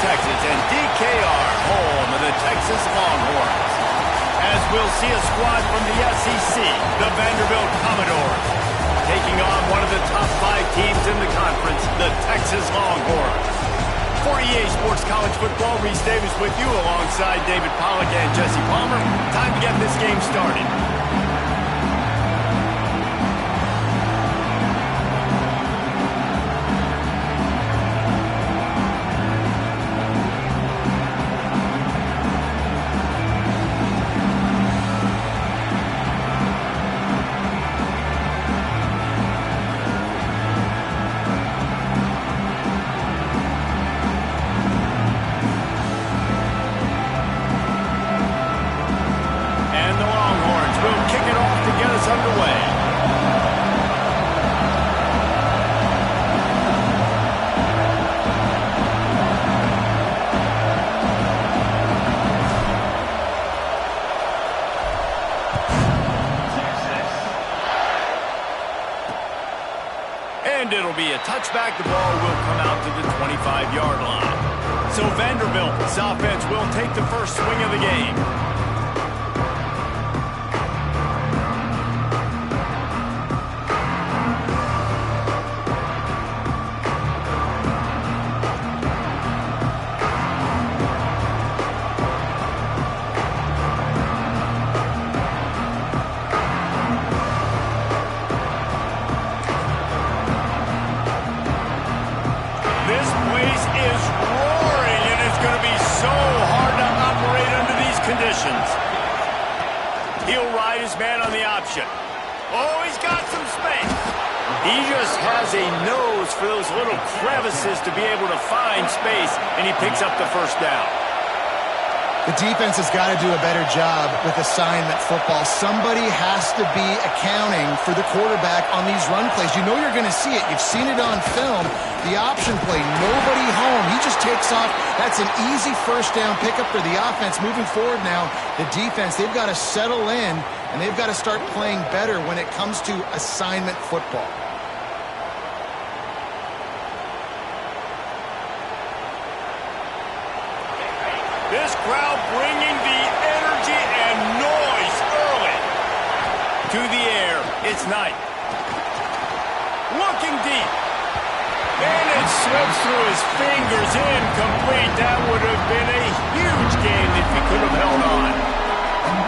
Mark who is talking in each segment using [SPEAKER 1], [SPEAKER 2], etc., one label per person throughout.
[SPEAKER 1] Texas, and DKR, home of the Texas Longhorns. As we'll see a squad from the SEC, the Vanderbilt Commodores, taking on one of the top 5 teams in the conference, the Texas Longhorns. For EA Sports College Football, Reese Davis with you alongside David Pollack and Jesse Palmer. Time to get this game started. And it'll be a touchback. The ball will come out to the 25-yard line. So Vanderbilt's offense will take the first swing of the game. He'll ride his man on the option. Oh, he's got some space. He just has a nose for those little crevices to be able to find space, and he picks up the first down.
[SPEAKER 2] The defense has got to do a better job with assignment football. Somebody has to be accounting for the quarterback on these run plays. You know you're going to see it. You've seen it on film. The option play, nobody home. He just takes off. That's an easy first down pickup for the offense. Moving forward now, the defense, they've got to settle in, and they've got to start playing better when it comes to assignment football.
[SPEAKER 1] This crowd bringing the energy and noise early. To the air, it's Knight. Looking deep. And it slips through his fingers, incomplete. That would have been a huge game if he could have held on.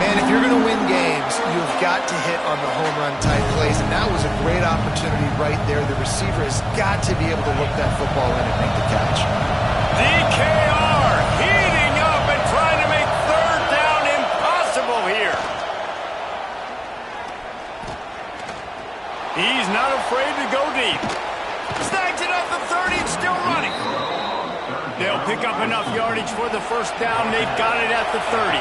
[SPEAKER 2] Man, if you're going to win games, you've got to hit on the home run type plays, and that was a great opportunity right there. The receiver has got to be able to look that football in and make the catch.
[SPEAKER 1] DKR heating up and trying to make third down impossible here. He's not afraid to go deep. Snags it up the 30 and still running. They'll pick up enough yardage for the first down. They've got it at the 30.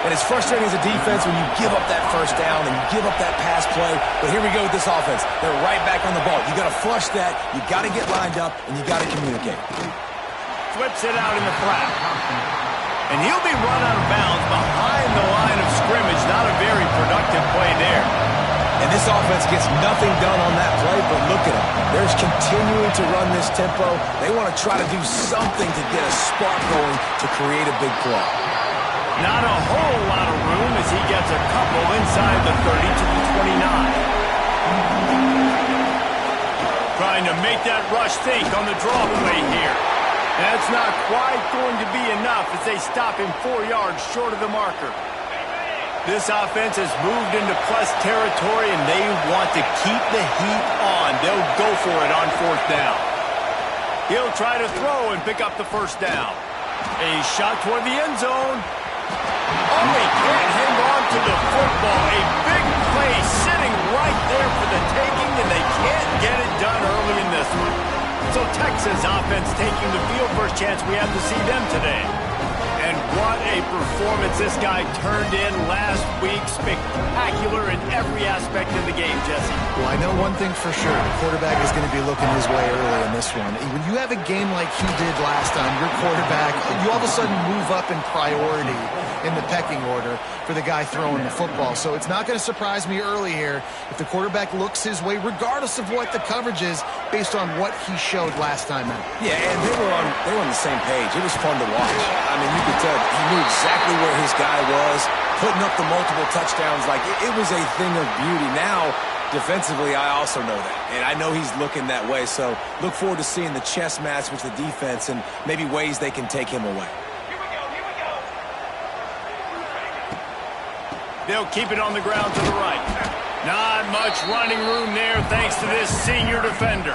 [SPEAKER 3] And it's frustrating as a defense when you give up that first down and you give up that pass play. But here we go with this offense. They're right back on the ball. You got to flush that. You got to get lined up, and you got to communicate.
[SPEAKER 1] Flips it out in the flat. And he'll be run out of bounds behind the line of scrimmage. Not a very productive play there.
[SPEAKER 3] And this offense gets nothing done on that play, but look at them. They're continuing to run this tempo. They want to try to do something to get a spark going to create a big play.
[SPEAKER 1] Not a whole lot of room as he gets a couple inside the 30 to the 29. Trying to make that rush think on the draw play here. That's not quite going to be enough as they stop him 4 yards short of the marker. This offense has moved into plus territory, and they want to keep the heat on. They'll go for it on fourth down. He'll try to throw and pick up the first down. A shot toward the end zone. Oh, he can't hang on to the football. A big play sitting right there for the taking, and they can't get it done early in this one. So Texas offense taking the field. First chance we have to see them today. And what a performance this guy turned in last week. Spectacular in every aspect of the game, Jesse.
[SPEAKER 2] Well, I know one thing for sure. The quarterback is going to be looking his way early in this one. When you have a game like he did last time, your quarterback, you all of a sudden move up in priority. in the pecking order for the guy throwing the football. So it's not going to surprise me early here if the quarterback looks his way, regardless of what the coverage is, based on what he showed last time out.
[SPEAKER 3] Yeah, and they were on the same page. It was fun to watch. I mean, you could tell he knew exactly where his guy was, putting up the multiple touchdowns. Like, it was a thing of beauty. Now, defensively, I also know that. And I know he's looking that way. So look forward to seeing the chess match with the defense and maybe ways they can take him away.
[SPEAKER 1] They'll keep it on the ground to the right. Not much running room there thanks to this senior defender.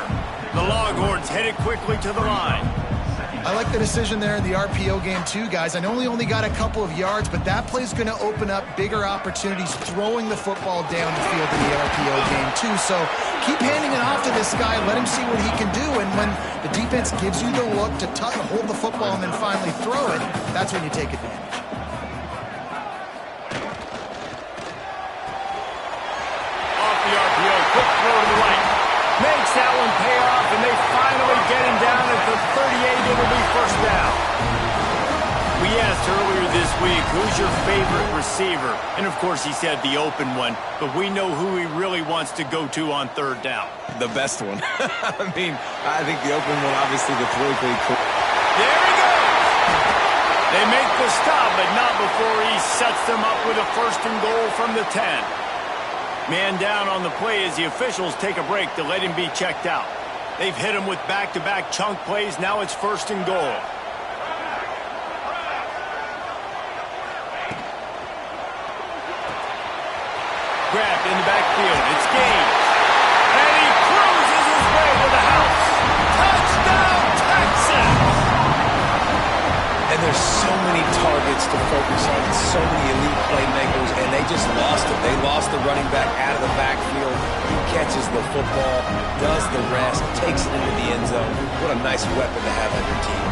[SPEAKER 1] The Longhorns headed quickly to the line.
[SPEAKER 2] I like the decision there in the RPO game too, guys. I know he only got a couple of yards, but that play's going to open up bigger opportunities throwing the football down the field in the RPO game too. So keep handing it off to this guy. Let him see what he can do. And when the defense gives you the look to hold the football and then finally throw it, that's when you take advantage.
[SPEAKER 1] Quick throw to the right. Makes that one pay off, and they finally get him down at the 38. It'll be first down. We asked earlier this week, who's your favorite receiver? And, of course, he said the open one, but we know who he really wants to go to on third down.
[SPEAKER 3] The best one. I mean, I think the open one, obviously, the politically cool.
[SPEAKER 1] There he goes. They make the stop, but not before he sets them up with a first and goal from the 10. Man down on the play as the officials take a break to let him be checked out. They've hit him with back-to-back chunk plays. Now it's first and goal. Grabbed in the backfield. It's gained. And he cruises his way to the house. Touchdown, Texas!
[SPEAKER 3] And there's so many targets to focus on, so many elite playmakers, and they just lost it. They lost the running back out of the backfield. He catches the football, does the rest, takes it into the end zone. What a nice weapon to have on your team.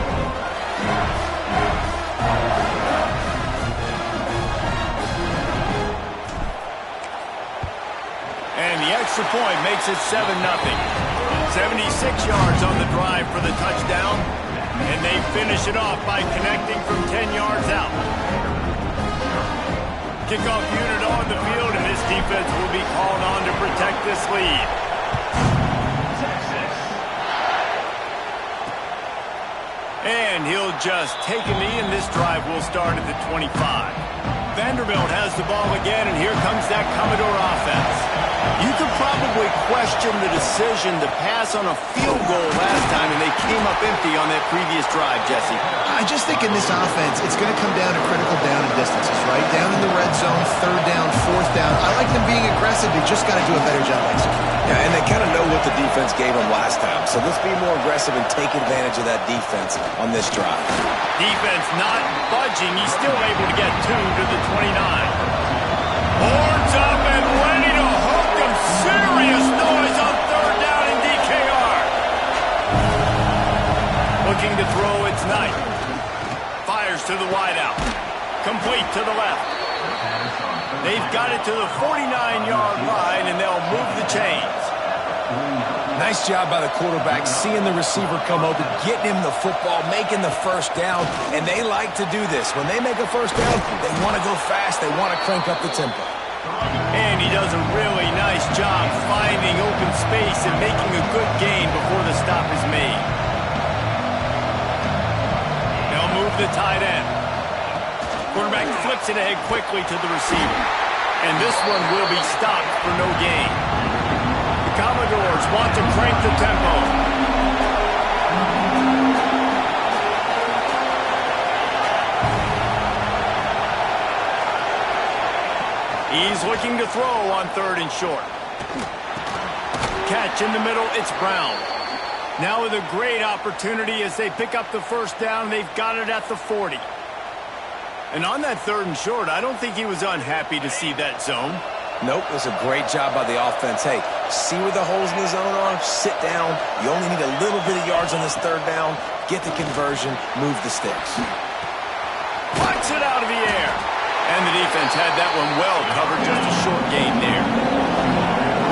[SPEAKER 1] And the extra point makes it 7-0. 76 yards on the drive for the touchdown. And they finish it off by connecting from 10 yards out. Kickoff unit on the field, and this defense will be called on to protect this lead. And he'll just take a knee, and this drive will start at the 25. Vanderbilt has the ball again, and here comes that Commodore offense. You could probably question the decision to pass on a field goal last time, and they came up empty on that previous drive, Jesse.
[SPEAKER 2] I just think in this offense, it's going to come down to critical down and distances, right? Down in the red zone, third down, fourth down. I like them being aggressive. They just got to do a better job executing.
[SPEAKER 3] Yeah, and they kind of know what the defense gave them last time. So let's be more aggressive and take advantage of that defense on this drive.
[SPEAKER 1] Defense not budging. He's still able to get 2 to the 29. Horns up and ready to hook him. Serious noise on third down in DKR. Looking to throw, it's Knight. Fires to the wideout. Complete to the left. They've got it to the 49-yard line, and they'll move the chains.
[SPEAKER 3] Nice job by the quarterback, seeing the receiver come open, getting him the football, making the first down, and they like to do this. When they make a first down, they want to go fast, they want to crank up the tempo.
[SPEAKER 1] And he does a really nice job finding open space and making a good gain before the stop is made. They'll move the tight end. Quarterback flips it ahead quickly to the receiver. And this one will be stopped for no gain. The Commodores want to crank the tempo. He's looking to throw on third and short. Catch in the middle, it's Brown. Now with a great opportunity as they pick up the first down, they've got it at the 40. And on that third and short, I don't think he was unhappy to see that zone.
[SPEAKER 3] Nope, it was a great job by the offense. Hey, see where the holes in the zone are? Sit down. You only need a little bit of yards on this third down. Get the conversion. Move the sticks.
[SPEAKER 1] Puts it out of the air. And the defense had that one well covered. Just a short gain there.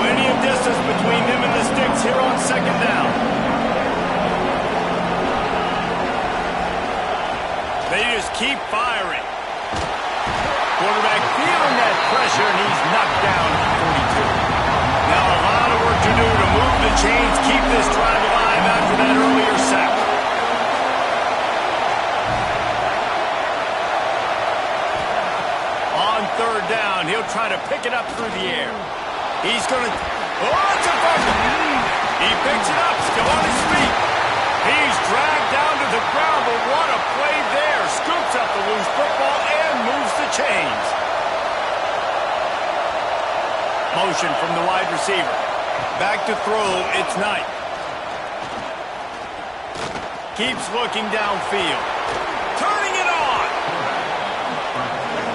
[SPEAKER 1] Plenty of distance between them and the sticks here on second down. They just keep firing. Quarterback feeling that pressure, and he's knocked down at 42. Now a lot of work to do to move the chains, keep this drive alive after that earlier sack. On third down, he'll try to pick it up through the air. He's going to... Oh, it's a fumble! He picks it up, still on his feet. He's dragged down to the ground, but what a play there. Scoops up the loose football and moves the chains. Motion from the wide receiver. Back to throw, it's Knight. Keeps looking downfield. Turning it on!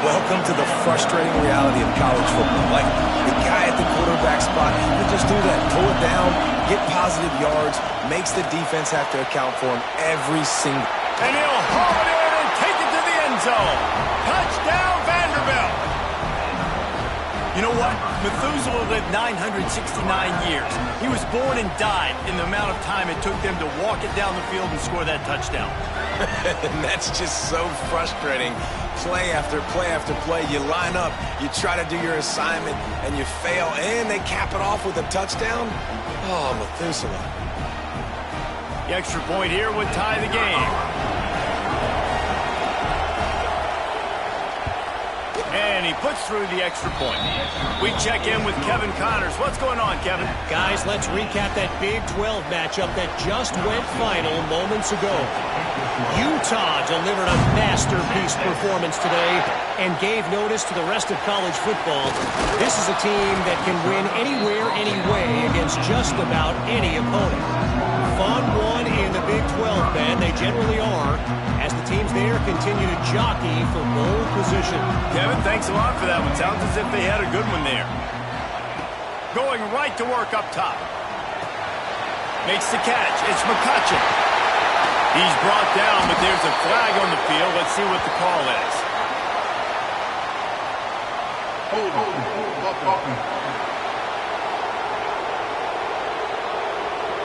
[SPEAKER 3] Welcome to the frustrating reality of college football. Like, the guy at the quarterback spot, he can just do that. Pull it down, get positive yards, makes the defense have to account for him every single...
[SPEAKER 1] And he'll haul it in and take it to the end zone. Touchdown, Vanderbilt! You know what? Methuselah lived 969 years. He was born and died in the amount of time it took them to walk it down the field and score that touchdown.
[SPEAKER 3] And that's just so frustrating. Play after play after play, you line up, you try to do your assignment, and you fail, and they cap it off with a touchdown? Oh, Methuselah.
[SPEAKER 1] The extra point here would tie the game. And he puts through the extra point. We check in with Kevin Connors. What's going on, Kevin?
[SPEAKER 4] Guys, let's recap that Big 12 matchup that just went final moments ago. Utah delivered a masterpiece performance today and gave notice to the rest of college football. This is a team that can win anywhere, any way against just about any opponent. Fun one in the Big 12, man. They generally are, as the teams there continue to jockey for bowl position.
[SPEAKER 1] Kevin, thanks a lot for that one. Sounds as if they had a good one there. Going right to work up top. Makes the catch. It's McCutcheon. He's brought down, but there's a flag on the field. Let's see what the call is.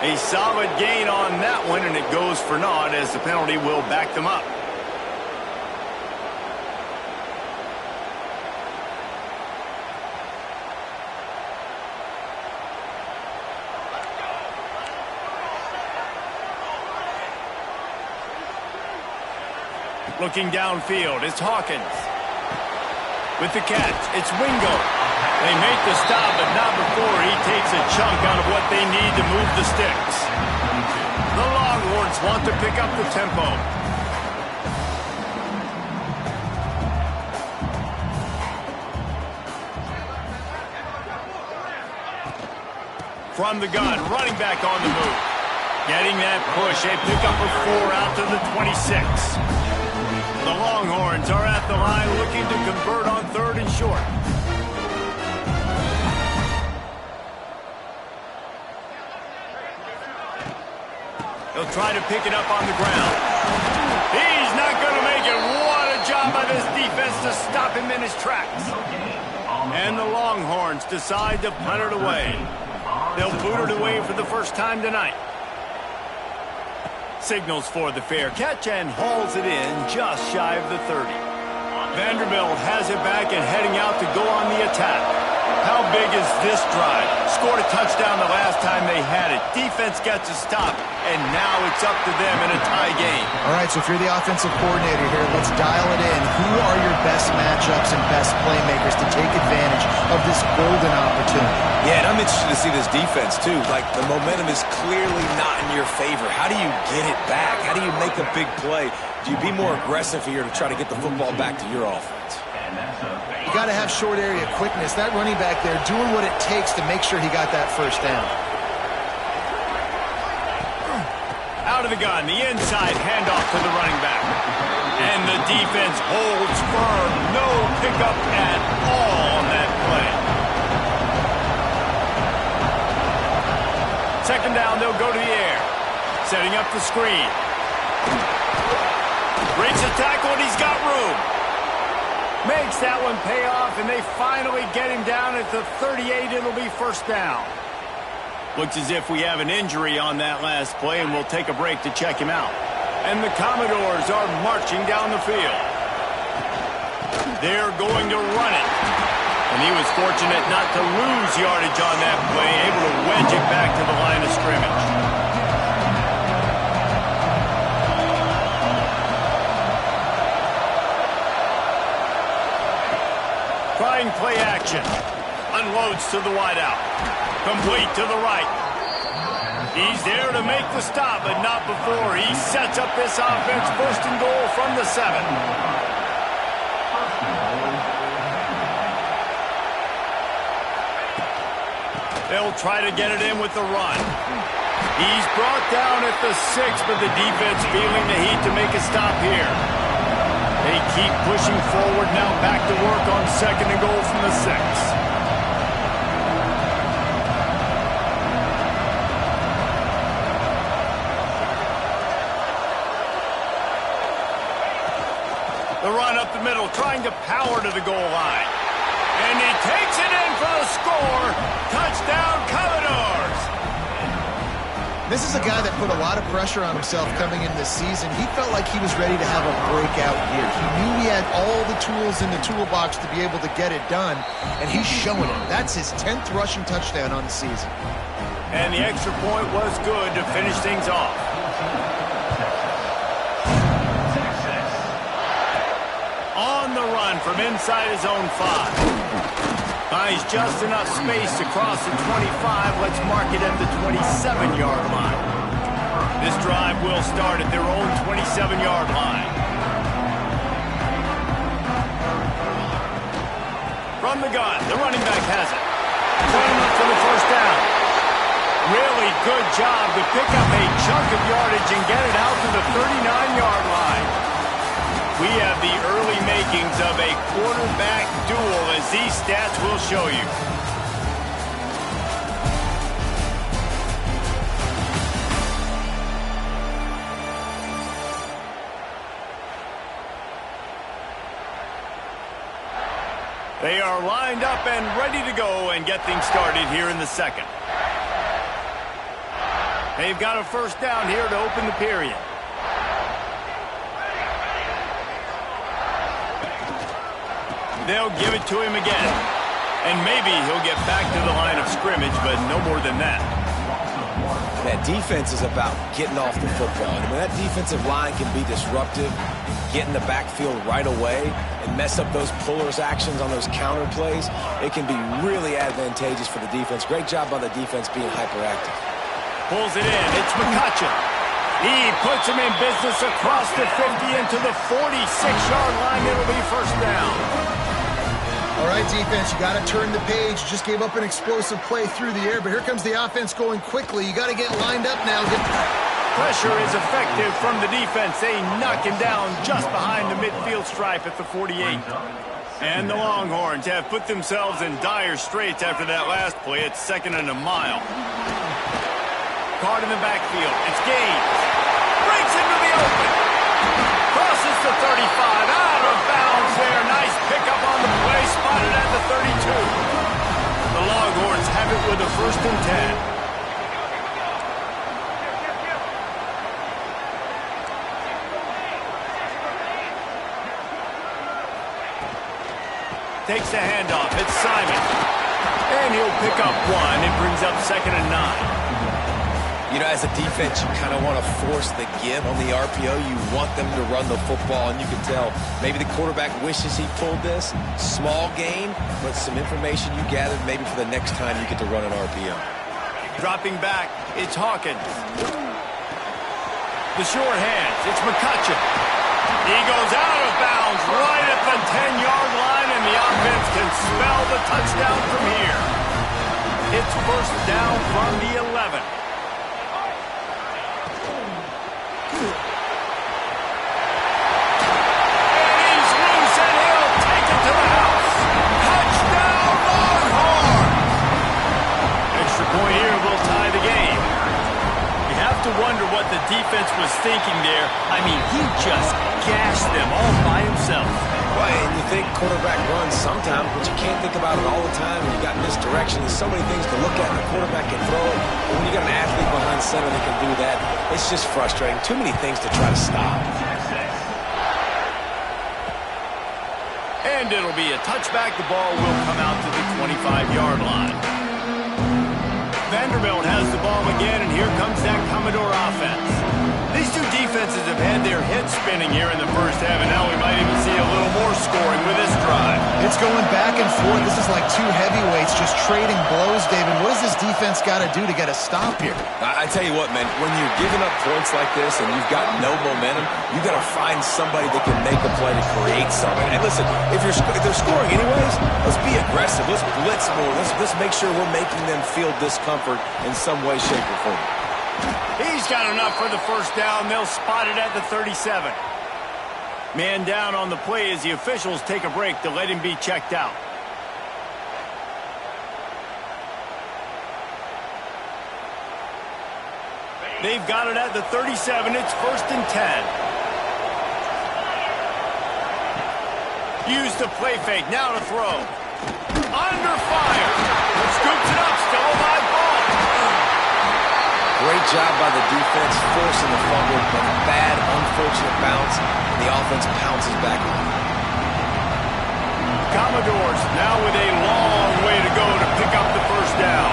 [SPEAKER 1] A solid gain on that one, and it goes for naught as the penalty will back them up. Looking downfield, it's Hawkins. With the catch, it's Wingo. They make the stop, but not before he takes a chunk out of what they need to move the sticks. The Longhorns want to pick up the tempo. From the gun, running back on the move. Getting that push, a pickup of 4 out to the 26. The Longhorns are at the line looking to convert on third and short. He'll try to pick it up on the ground. He's not going to make it. What a job by this defense to stop him in his tracks. And the Longhorns decide to punt it away. They'll boot it away for the first time tonight. Signals for the fair catch and hauls it in just shy of the 30. Vanderbilt has it back and heading out to go on the attack. How big is this drive? Scored a touchdown the last time they had it. Defense gets a stop, and now it's up to them in a tie game.
[SPEAKER 2] All right, so if you're the offensive coordinator here, let's dial it in. Who are your best matchups and best playmakers to take advantage of this golden opportunity?
[SPEAKER 3] Yeah, and I'm interested to see this defense, too. Like, the momentum is clearly not in your favor. How do you get it back? How do you make a big play? Do you be more aggressive here to try to get the football back to your offense?
[SPEAKER 2] You got to have short area quickness. That running back there doing what it takes to make sure he got that first down.
[SPEAKER 1] Out of the gun, the inside handoff to the running back. And the defense holds firm. No pickup at all on that play. Second down, they'll go to the air. Setting up the screen. Breaks the tackle, and he's got room. Makes that one pay off, and they finally get him down at the 38. It'll be first down. Looks as if we have an injury on that last play, and we'll take a break to check him out. And the Commodores are marching down the field. They're going to run it. And he was fortunate not to lose yardage on that play, able to wedge it back to the line of scrimmage. Trying play action. Unloads to the wideout. Complete to the right. He's there to make the stop, but not before. He sets up this offense first and goal from the 7. They'll try to get it in with the run. He's brought down at the 6, but the defense feeling the heat to make a stop here. They keep pushing forward now, back to work on second and goal from the 6. The run up the middle, trying to power to the goal line. And he takes it in for the score. Touchdown, Commodores!
[SPEAKER 2] This is a guy that put a lot of pressure on himself coming into this season. He felt like he was ready to have a breakout year. He knew he had all the tools in the toolbox to be able to get it done, and he's showing it. That's his 10th rushing touchdown on the season.
[SPEAKER 1] And the extra point was good to finish things off. On the run from inside his own 5. Buys just enough space to cross the 25. Let's mark it at the 27-yard line. This drive will start at their own 27-yard line. From the gun, the running back has it. Setting up for the first down. Really good job to pick up a chunk of yardage and get it out to the 39-yard line. We have the early makings of a quarterback duel, as these stats will show you. They are lined up and ready to go and get things started here in the second. They've got a first down here to open the period. They'll give it to him again. And maybe he'll get back to the line of scrimmage, but no more than that.
[SPEAKER 3] That defense is about getting off the football. And when that defensive line can be disruptive, get in the backfield right away, and mess up those pullers actions on those counter plays, it can be really advantageous for the defense. Great job by the defense being hyperactive.
[SPEAKER 1] Pulls it in. It's McCutcheon. He puts him in business across the 50 into the 46-yard line. It'll be first down.
[SPEAKER 2] All right, defense, you got to turn the page. Just gave up an explosive play through the air, but here comes the offense going quickly. You got to get lined up now.
[SPEAKER 1] Pressure is effective from the defense. They knock him down just behind the midfield stripe at the 48. And the Longhorns have put themselves in dire straits after that last play. It's second and a mile. Caught in the backfield. It's Gaines. Breaks into the open. Crosses the 35. Out of bounds there. Nice pickup on the play. Spotted at the 32. The Longhorns have it with a first and 10. Takes the handoff. It's Simon. And he'll pick up one. It brings up second and 9.
[SPEAKER 3] You know, as a defense, you kind of want to force the give on the RPO. You want them to run the football, and you can tell maybe the quarterback wishes he pulled this. Small gain, but some information you gathered maybe for the next time you get to run an RPO.
[SPEAKER 1] Dropping back, it's Hawkins. The short hands, it's McCutcheon. He goes out of bounds right at the 10-yard line, and the offense can spell the touchdown from here. It's first down from the 11. Wonder what the defense was thinking there. I mean, he just gashed them all by himself.
[SPEAKER 3] Well, and you think quarterback runs sometimes, but you can't think about it all the time. When you got misdirection, there's so many things to look at. The quarterback can throw it, but when you got an athlete behind center that can do that, it's just frustrating. Too many things to try to stop.
[SPEAKER 1] And it'll be a touchback. The ball will come out to the 25-yard line. Vanderbilt has the ball again, and here comes that Commodore offense. These two defenses have had their heads spinning here in the first half, and now we might even see a little more scoring with this drive.
[SPEAKER 2] It's going back and forth. This is like two heavyweights just trading blows, David. What does this defense got to do to get a stop here?
[SPEAKER 3] I tell you what, man, when you're giving up points like this and you've got no momentum, you got to find somebody that can make a play to create something. And listen, if they're scoring anyways, let's be aggressive. Let's blitz more. Let's make sure we're making them feel discomfort in some way, shape, or form.
[SPEAKER 1] He's got enough for the first down. They'll spot it at the 37. Man down on the play as the officials take a break to let him be checked out. They've got it at the 37. It's 1st and 10. Use the play fake. Now to throw. Under fire. Scoops it up. Still a live ball.
[SPEAKER 3] Great job by the defense forcing the fumble, but a bad, unfortunate bounce. The offense pounces back on it.
[SPEAKER 1] Commodores now with a long way to go to pick up the first down.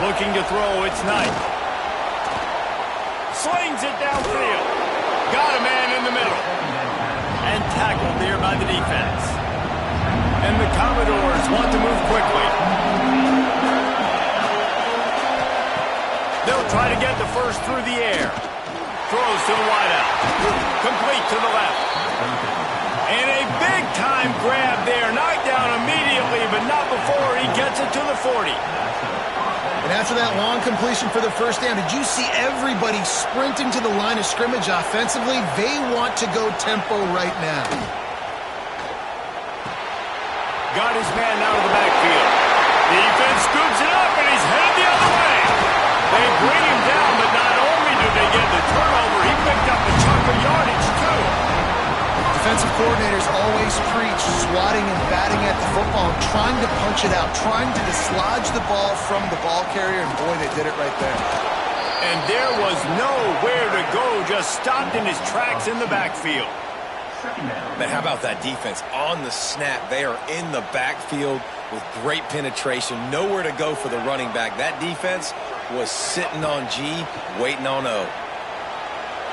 [SPEAKER 1] Looking to throw, it's Knight. Slings it downfield. Got a man in the middle. And tackled there by the defense. And the Commodores want to move quickly. They'll try to get the first through the air. Throws to the wideout. Complete to the left. And a big-time grab there. Knocked down immediately, but not before he gets it to the 40.
[SPEAKER 2] And after that long completion for the first down, did you see everybody sprinting to the line of scrimmage offensively? They want to go tempo right now.
[SPEAKER 1] Got his man out of the backfield. Defense scoops it up, and he's headed the other way. They bring him down, but not only did they get the turnover, he picked up a chunk of yardage, too.
[SPEAKER 2] Defensive coordinators always preach swatting and batting at the football, trying to punch it out, trying to dislodge the ball from the ball carrier, and boy, they did it right there.
[SPEAKER 1] And there was nowhere to go, just stopped in his tracks in the backfield.
[SPEAKER 3] Man, how about that defense? On the snap, they are in the backfield with great penetration. Nowhere to go for the running back. That defense was sitting on G, waiting on O.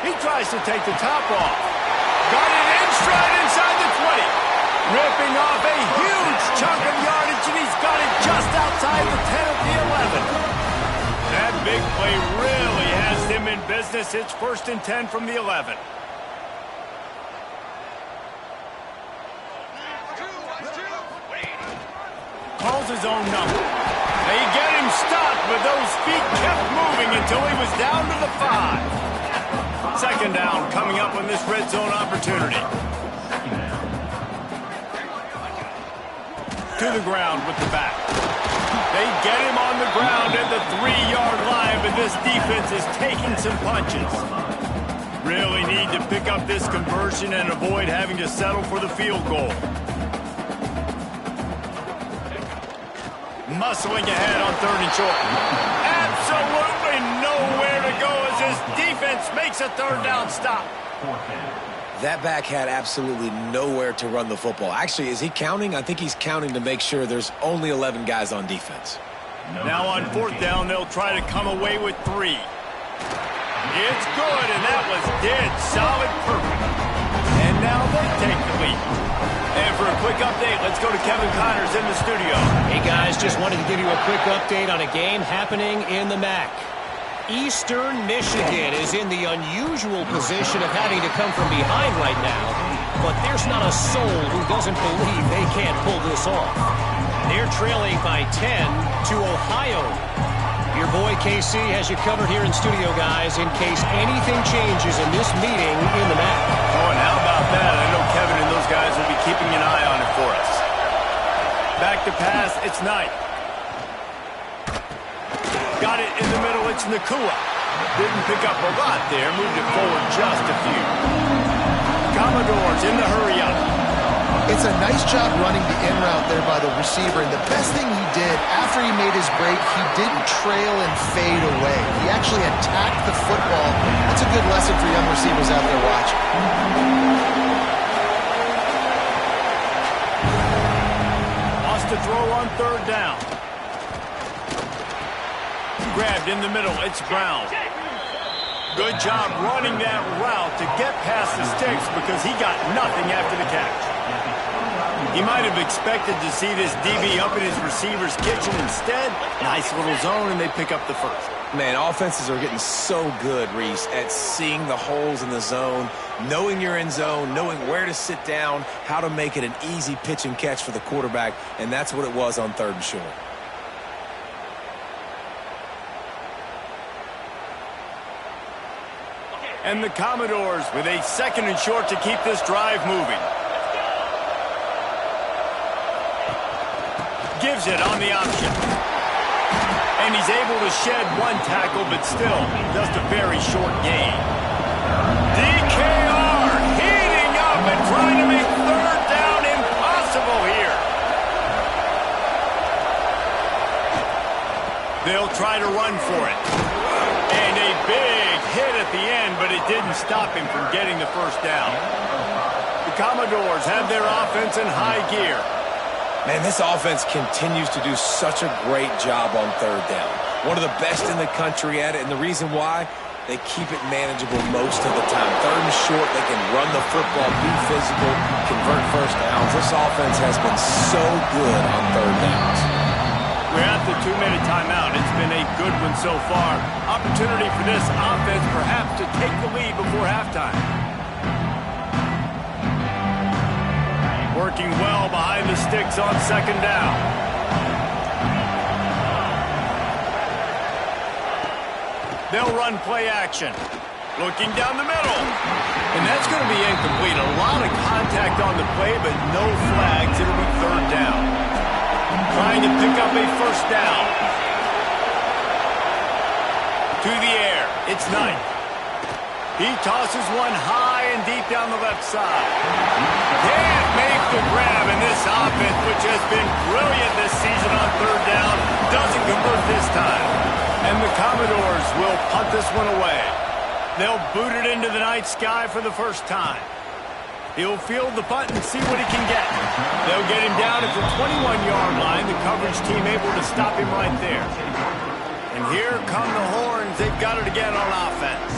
[SPEAKER 1] He tries to take the top off. Got it in stride inside the 20. Ripping off a huge chunk of yardage, and he's got it just outside the 10 of the 11. That big play really has them in business. It's 1st and 10 from the 11. Calls his own number. They get him stopped, but those feet kept moving until he was down to the 5. 2nd down coming up on this red zone opportunity. To the ground with the back. They get him on the ground at the 3-yard line, but this defense is taking some punches. Really need to pick up this conversion and avoid having to settle for the field goal. Muscling ahead on 3rd and short. Absolutely nowhere to go as his defense makes a 3rd down stop.
[SPEAKER 3] That back had absolutely nowhere to run the football. Actually, is he counting? I think he's counting to make sure there's only 11 guys on defense.
[SPEAKER 1] Now on 4th down, they'll try to come away with 3. It's good, and that was dead solid perfect. And now they take the lead. And for a quick update, let's go to Kevin Connors in the studio.
[SPEAKER 4] Hey, guys, just wanted to give you a quick update on a game happening in the MAC. Eastern Michigan is in the unusual position of having to come from behind right now, but there's not a soul who doesn't believe they can't pull this off. They're trailing by 10 to Ohio. Your boy KC has you covered here in studio, guys, in case anything changes in this meeting in the MAC.
[SPEAKER 1] Oh, and how about that? I know Kevin and those guys will be keeping an eye on it for us. Back to pass, it's Knight. Got it in the middle, it's Nakua. Didn't pick up a lot there, moved it forward just a few. Commodores in the hurry up.
[SPEAKER 2] It's a nice job running the in route there by the receiver, and the best thing he did after he made his break, he didn't trail and fade away. He actually attacked the football. That's a good lesson for young receivers out there watching.
[SPEAKER 1] Wants to throw on third down. Grabbed in the middle. It's Brown. Good job running that route to get past the sticks because he got nothing after the catch. He might have expected to see this DB up in his receiver's kitchen. Instead, nice little zone, and they pick up the first.
[SPEAKER 3] Man, offenses are getting so good, Reese, at seeing the holes in the zone, knowing you're in zone, knowing where to sit down, how to make it an easy pitch and catch for the quarterback, and that's what it was on third and short.
[SPEAKER 1] And the Commodores with a second and short to keep this drive moving. Gives it on the option. And he's able to shed one tackle, but still just a very short gain. DKR heating up and trying to make third down impossible here. They'll try to run for it. And a big hit at the end, but it didn't stop him from getting the first down. The Commodores have their offense in high gear.
[SPEAKER 3] Man, this offense continues to do such a great job on third down. One of the best in the country at it, and the reason why, they keep it manageable most of the time. Third and short, they can run the football, be physical, convert first downs. This offense has been so good on third downs.
[SPEAKER 1] We're at the 2-minute timeout. It's been a good one so far. Opportunity for this offense perhaps to take the lead before halftime. Working well behind the sticks on second down. They'll run play action. Looking down the middle. And that's going to be incomplete. A lot of contact on the play, but no flags. It'll be third down. Trying to pick up a first down. To the air. It's Knight. He tosses one high and deep down the left side. Can't make the grab, and this offense, which has been brilliant this season on third down, doesn't convert this time. And the Commodores will punt this one away. They'll boot it into the night sky for the first time. He'll field the punt and see what he can get. They'll get him down at the 21-yard line. The coverage team able to stop him right there. And here come the horns. They've got it again on offense.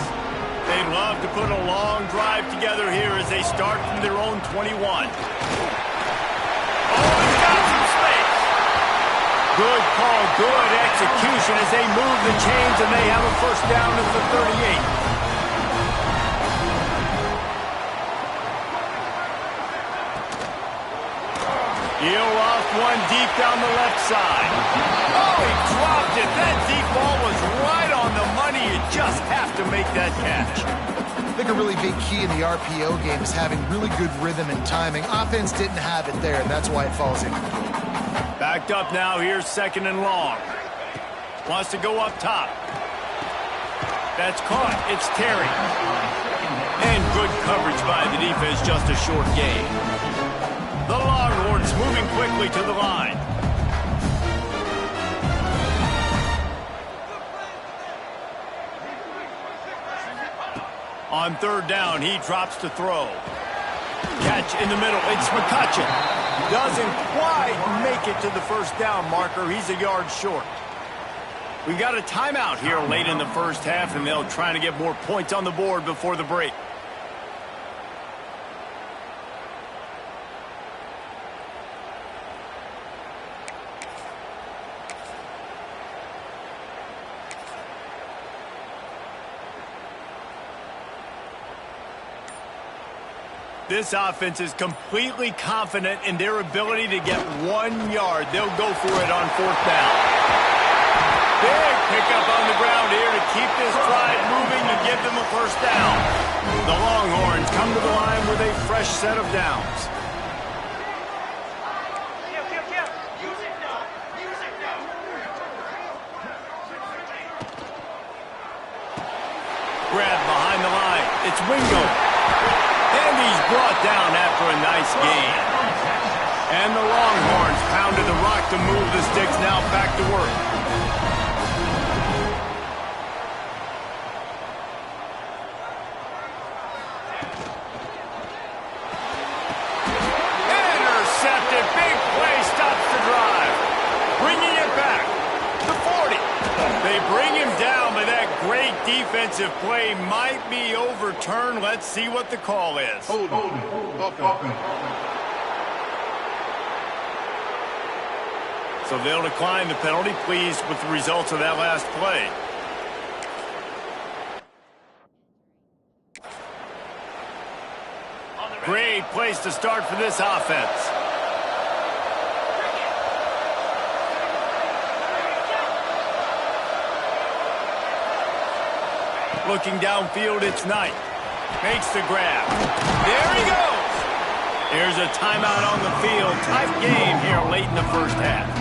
[SPEAKER 1] They'd love to put a long drive together here as they start from their own 21. Oh, he's got some space. Good call, good execution as they move the chains, and they have a first down at the 38. He'll off one deep down the left side. Oh, he dropped it. That deep ball was right on the money. You just have to make that catch.
[SPEAKER 2] I think a really big key in the RPO game is having really good rhythm and timing. Offense didn't have it there, and that's why it falls in.
[SPEAKER 1] Backed up now. Here's second and long. Wants to go up top. That's caught. It's Terry. And good coverage by the defense. Just a short gain. The Longhorns moving quickly to the line. On third down, he drops to throw. Catch in the middle. It's McCutcheon. Doesn't quite make it to the first down marker. He's a yard short. We've got a timeout here late in the first half, and they'll try to get more points on the board before the break. This offense is completely confident in their ability to get 1 yard. They'll go for it on fourth down. Big pickup on the ground here to keep this drive moving and give them a first down. The Longhorns come to the line with a fresh set of downs. Grab behind the line. It's Wingo. And he's brought down after a nice gain. And the Longhorns pounded the rock to move the sticks now back to work. Intercepted. Big play stops the drive. Bringing it back. The 40. They bring him down, but that great defensive play might be overturned. Let's see what the call is.
[SPEAKER 5] Hold on.
[SPEAKER 1] So they'll decline the penalty, pleased with the results of that last play. Great place to start for this offense. Looking downfield, it's Knight. Makes the grab. There he goes. There's a timeout on the field. Tight game here late in the first half.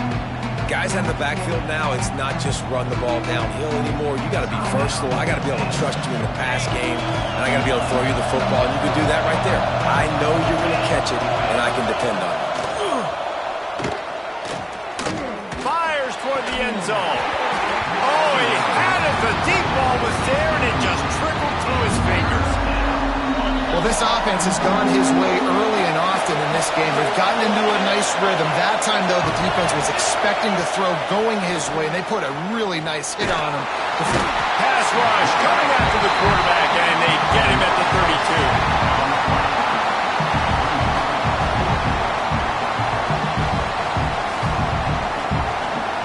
[SPEAKER 3] Guys in the backfield now, it's not just run the ball downhill anymore. You got to be versatile. I got to be able to trust you in the pass game, and I got to be able to throw you the football, and you can do that right there. I know you're going to catch it, and I can depend on it.
[SPEAKER 1] Fires toward the end zone. Oh, he had it. The deep ball was there, and it just trickled through his fingers.
[SPEAKER 2] Well, this offense has gone his way early and often in this game. They've gotten into a nice rhythm. That time, though, the defense was expecting to throw going his way, and they put a really nice hit on him.
[SPEAKER 1] Pass rush coming after the quarterback, and they get him at the 32.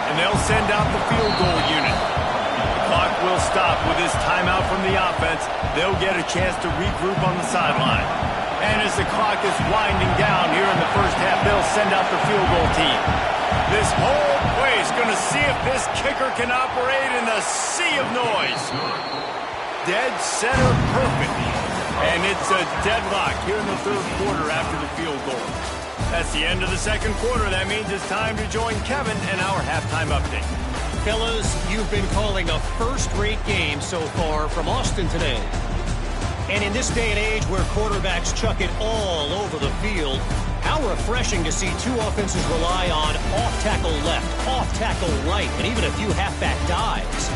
[SPEAKER 1] And they'll send out the field goal unit. The clock will stop with this timeout from the offense. They'll get a chance to regroup on the sideline. And as the clock is winding down here in the first half, they'll send out the field goal team. This whole play is going to see if this kicker can operate in the sea of noise. Dead center perfect. And it's a deadlock here in the third quarter after the field goal. That's the end of the second quarter. That means it's time to join Kevin and our halftime update.
[SPEAKER 4] Fellas, you've been calling a first-rate game so far from Austin today. And in this day and age where quarterbacks chuck it all over the field, how refreshing to see two offenses rely on off-tackle left, off-tackle right, and even a few halfback dives.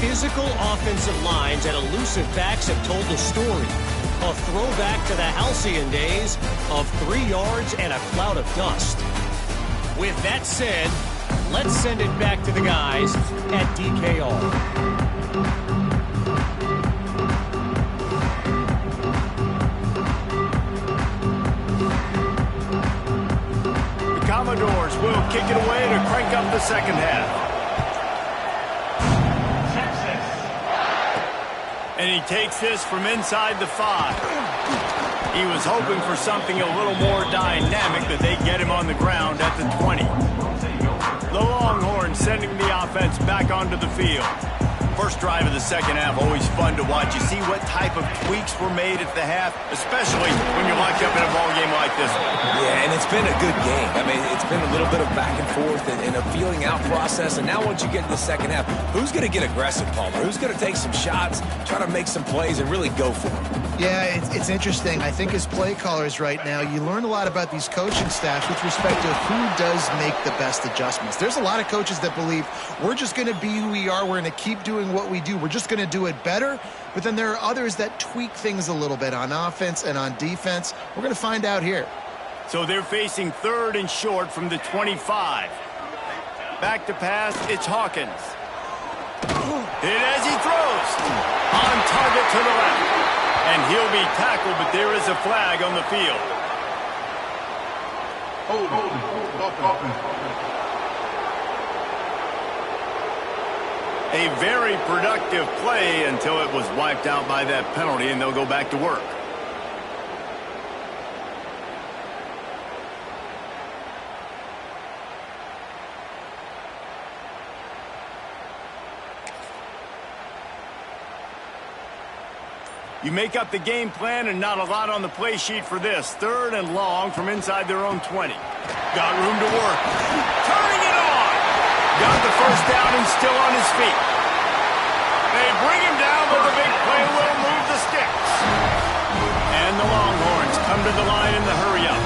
[SPEAKER 4] Physical offensive lines and elusive backs have told the story. A throwback to the halcyon days of 3 yards and a cloud of dust. With that said, let's send it back to the guys at DKR.
[SPEAKER 1] Commodores will kick it away to crank up the second half. And he takes this from inside the 5. He was hoping for something a little more dynamic, but they get him on the ground at the 20. The Longhorns sending the offense back onto the field. First drive of the second half, always fun to watch. You see what type of tweaks were made at the half, especially when you're locked up in a ball game like this one.
[SPEAKER 3] Yeah, and it's been a good game. I mean, it's been a little bit of back and forth and a feeling out process. And now once you get to the second half, who's going to get aggressive, Palmer? Who's going to take some shots, try to make some plays, and really go for it?
[SPEAKER 2] Yeah, it's interesting. I think as play callers right now, you learn a lot about these coaching staffs with respect to who does make the best adjustments. There's a lot of coaches that believe we're just going to be who we are. We're going to keep doing what we do. We're just going to do it better. But then there are others that tweak things a little bit on offense and on defense. We're going to find out here.
[SPEAKER 1] So they're facing third and short from the 25. Back to pass, it's Hawkins. Hit as he throws. On target to the left. And he'll be tackled, but there is a flag on the field. A very productive play until it was wiped out by that penalty, and they'll go back to work. You make up the game plan and not a lot on the play sheet for this. Third and long from inside their own 20. Got room to work. Turning it on. Got the first down and still on his feet. They bring him down, but the big play will move the sticks. And the Longhorns come to the line in the hurry-up.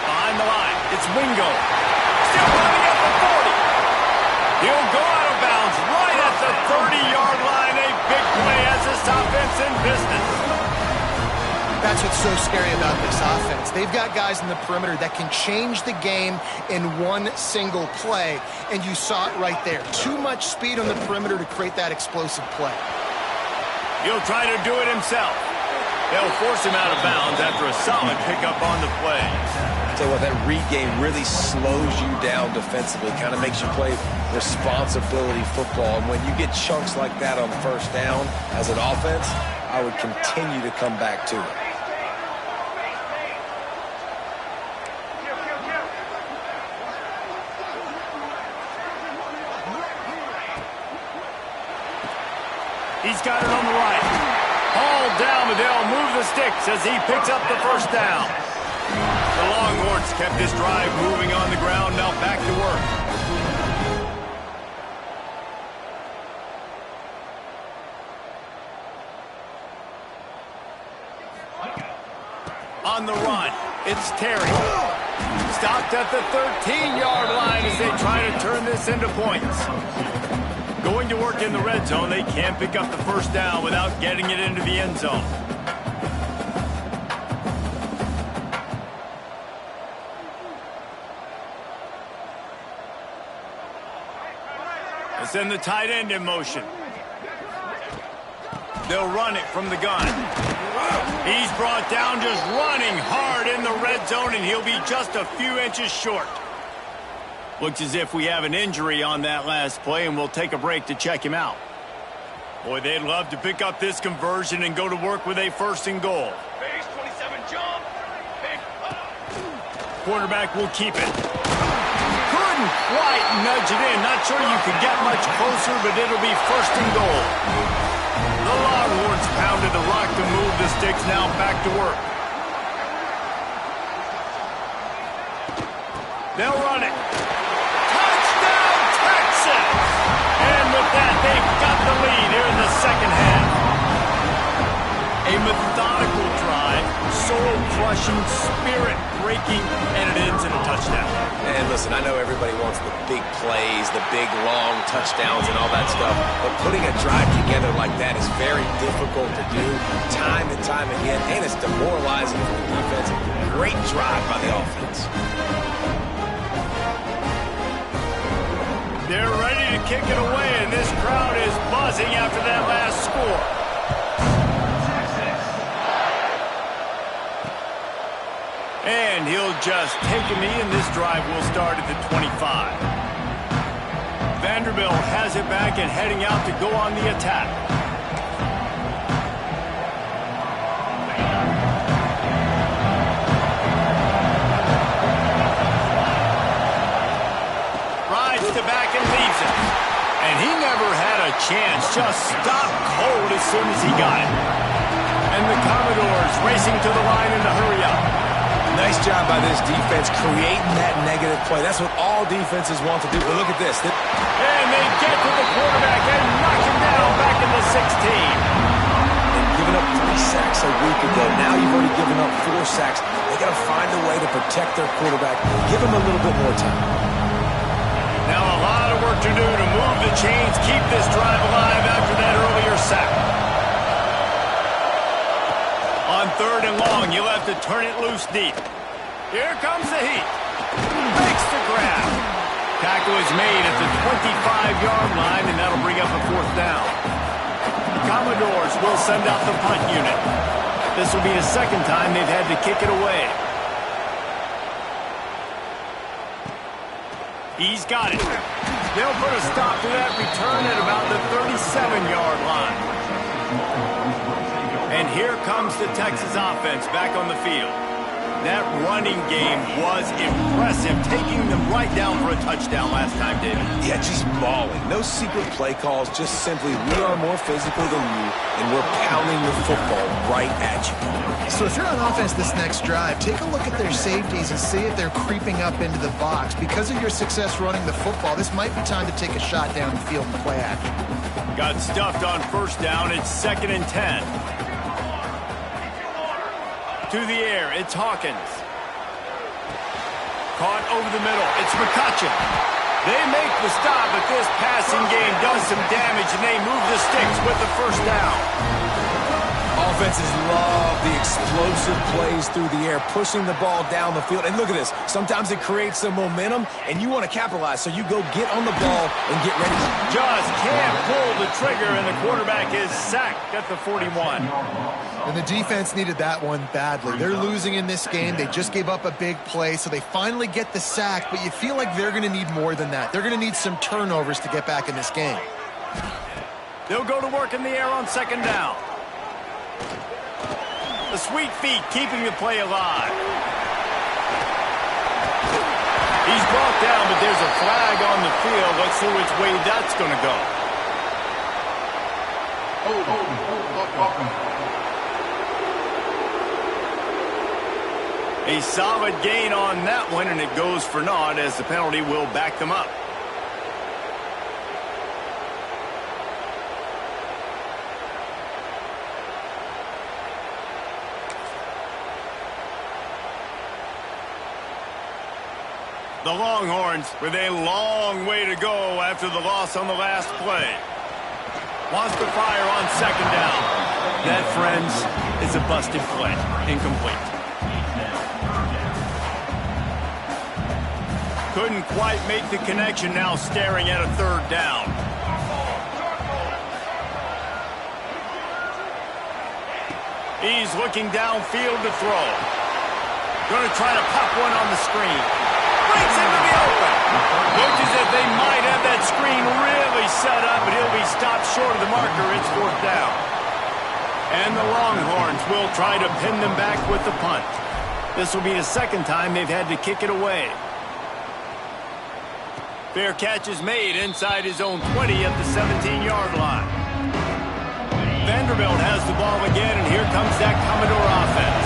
[SPEAKER 1] Behind the line, it's Wingo. Still running at the 40. He'll go out of bounds right at the 30-yard line. A big play as this offense in business.
[SPEAKER 2] That's what's so scary about this offense. They've got guys in the perimeter that can change the game in one single play, and you saw it right there. Too much speed on the perimeter to create that explosive play.
[SPEAKER 1] He'll try to do it himself. They'll force him out of bounds after a solid pickup on the play.
[SPEAKER 3] Tell you what, that read game really slows you down defensively, kind of makes you play responsibility football. And when you get chunks like that on first down as an offense, I would continue to come back to it.
[SPEAKER 1] He's got it on the right. Hauled down, but they'll move the sticks as he picks up the first down. The Longhorns kept this drive moving on the ground, now back to work. On the run, it's Terry. Stopped at the 13-yard line as they try to turn this into points. Going to work in the red zone, they can't pick up the first down without getting it into the end zone. They send the tight end in motion. They'll run it from the gun. He's brought down just running hard in the red zone, and he'll be just a few inches short. Looks as if we have an injury on that last play, and we'll take a break to check him out. Boy, they'd love to pick up this conversion and go to work with a first and goal.
[SPEAKER 6] Base 27 jump.
[SPEAKER 1] Quarterback will keep it. Couldn't quite nudge it in. Not sure you could get much closer, but it'll be first and goal. The Longhorns pounded the rock to move the sticks, now back to work. They'll run it. Touchdown, Texas! And with that, they've got the lead here in the second half. A methodical drive, soul-crushing, spirit-breaking, and it ends in a touchdown.
[SPEAKER 3] And listen, I know everybody wants the big plays, the big, long touchdowns and all that stuff, but putting a drive together like that is very difficult to do time and time again, and it's demoralizing for the defense. Great drive by the offense.
[SPEAKER 1] They're ready to kick it away, and this crowd is buzzing after that last score. And he'll just take a knee, and this drive will start at the 25. Vanderbilt has it back and heading out to go on the attack. Rides to back and leaves it. And he never had a chance, just stopped cold as soon as he got it. And the Commodores racing to the line in to hurry up.
[SPEAKER 3] Nice job by this defense creating that negative play. That's what all defenses want to do. But look at this.
[SPEAKER 1] And they get to the quarterback and knock him down back in the 16.
[SPEAKER 3] They've given up 3 sacks a week ago. Now you've already given up 4 sacks. They got to find a way to protect their quarterback. Give him a little bit more time.
[SPEAKER 1] Now a lot of work to do to move the chains, keep this drive alive after that earlier sack. On third and long, you'll have to turn it loose deep. Here comes the heat. Makes the grab. Tackle is made at the 25-yard line, and that'll bring up a fourth down. The Commodores will send out the punt unit. This will be the second time they've had to kick it away. He's got it. They'll put a stop to that return at about the 37-yard line. And here comes the Texas offense back on the field. That running game was impressive, taking them right down for a touchdown last time, David.
[SPEAKER 3] Yeah, just mauling. No secret play calls, just simply we are more physical than you, and we're pounding the football right at you.
[SPEAKER 2] So if you're on offense this next drive, take a look at their safeties and see if they're creeping up into the box. Because of your success running the football, this might be time to take a shot down the field and play action.
[SPEAKER 1] Got stuffed on first down. It's 2nd and 10. To the air, it's Hawkins. Caught over the middle. It's McCutcheon. They make the stop, but this passing game does some damage, and they move the sticks with the first down.
[SPEAKER 3] Offenses love the explosive plays through the air, pushing the ball down the field. And look at this. Sometimes it creates some momentum, and you want to capitalize. So you go get on the ball and get ready.
[SPEAKER 1] Just can't pull the trigger, and the quarterback is sacked at the 41.
[SPEAKER 2] And the defense needed that one badly. They're losing in this game. They just gave up a big play, so they finally get the sack, but you feel like they're going to need more than that. They're going to need some turnovers to get back in this game.
[SPEAKER 1] They'll go to work in the air on second down. The sweet feet keeping the play alive. He's brought down, but there's a flag on the field. Let's see which way that's going to go. A solid gain on that one, and it goes for naught as the penalty will back them up. The Longhorns with a long way to go after the loss on the last play. Wants to fire on second down. That, friends, is a busted play. Incomplete. Couldn't quite make the connection, now staring at a third down. He's looking downfield to throw. Going to try to pop one on the screen. Breaks into the open. Looks as if they might have that screen really set up, but he'll be stopped short of the marker. It's fourth down. And the Longhorns will try to pin them back with the punt. This will be the second time they've had to kick it away. Fair catch is made inside his own 20 at the 17-yard line. Vanderbilt has the ball again, and here comes that Commodore offense.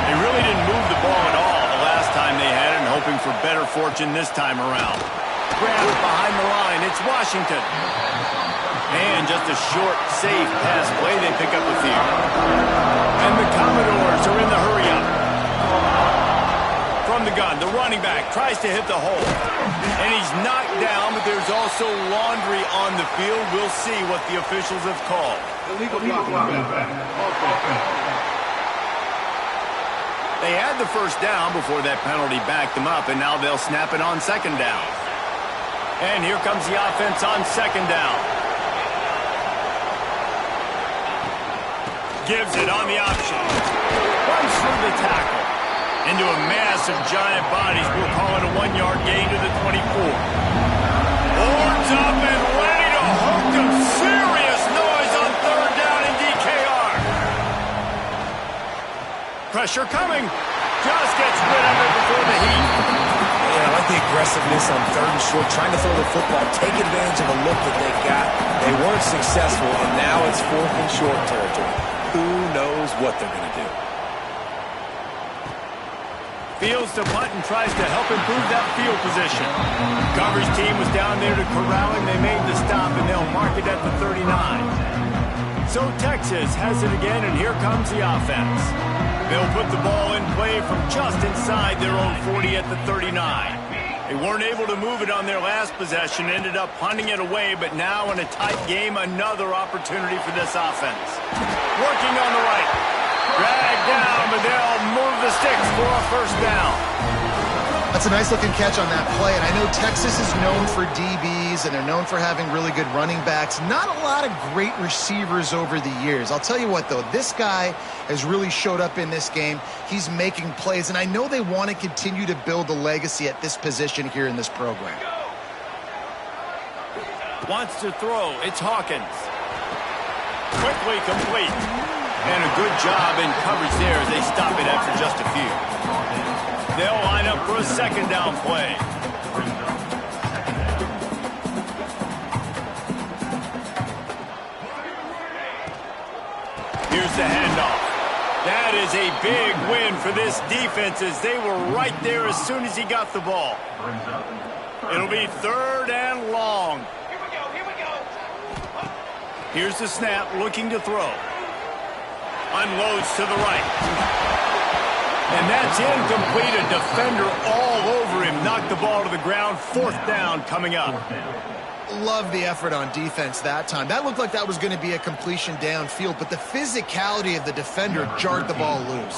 [SPEAKER 1] They really didn't move the ball at all the last time they had it, and hoping for better fortune this time around. Grabbed behind the line. It's Washington. And just a short, safe pass play. They pick up a few. And the Commodores are in the hurry-up. From the gun, the running back tries to hit the hole. And he's knocked down, but there's also laundry on the field. We'll see what the officials have called. They had the first down before that penalty backed them up, and now they'll snap it on second down. And here comes the offense on second down. Gives it on the option. Runs through the tackle. Into a mass of giant bodies. We'll call it a 1-yard gain to the 24. Horns up and ready to hook them. Serious noise on third down in DKR. Pressure coming. Just gets rid of it before the heat.
[SPEAKER 3] Yeah, I like the aggressiveness on third and short, trying to throw the football, take advantage of a look that they got. They weren't successful, and now it's fourth and short territory. Who knows what they're going to do?
[SPEAKER 1] Fields to punt and tries to help improve that field position. Coverage team was down there to corral him. They made the stop, and they'll mark it at the 39. So Texas has it again, and here comes the offense. They'll put the ball in play from just inside their own 40 at the 39. They weren't able to move it on their last possession, ended up punting it away, but now in a tight game, another opportunity for this offense. Working on the right. Dragged down, but they'll move the sticks for a first down.
[SPEAKER 2] That's a nice-looking catch on that play, and I know Texas is known for DBs, and they're known for having really good running backs. Not a lot of great receivers over the years. I'll tell you what, though, this guy has really showed up in this game. He's making plays, and I know they want to continue to build a legacy at this position here in this program.
[SPEAKER 1] Wants to throw. It's Hawkins. Quickly complete. And a good job in coverage there as they stop it after just a few. They'll line up for a second down play. Here's the handoff. That is a big win for this defense as they were right there as soon as he got the ball. It'll be third and long.
[SPEAKER 6] Here we go.
[SPEAKER 1] Here's the snap, looking to throw. Unloads to the right. And that's incomplete. A defender all over him knock the ball to the ground. 4th down coming up.
[SPEAKER 2] Love the effort on defense that time. That looked like that was going to be a completion downfield, but the physicality of the defender jarred the ball loose.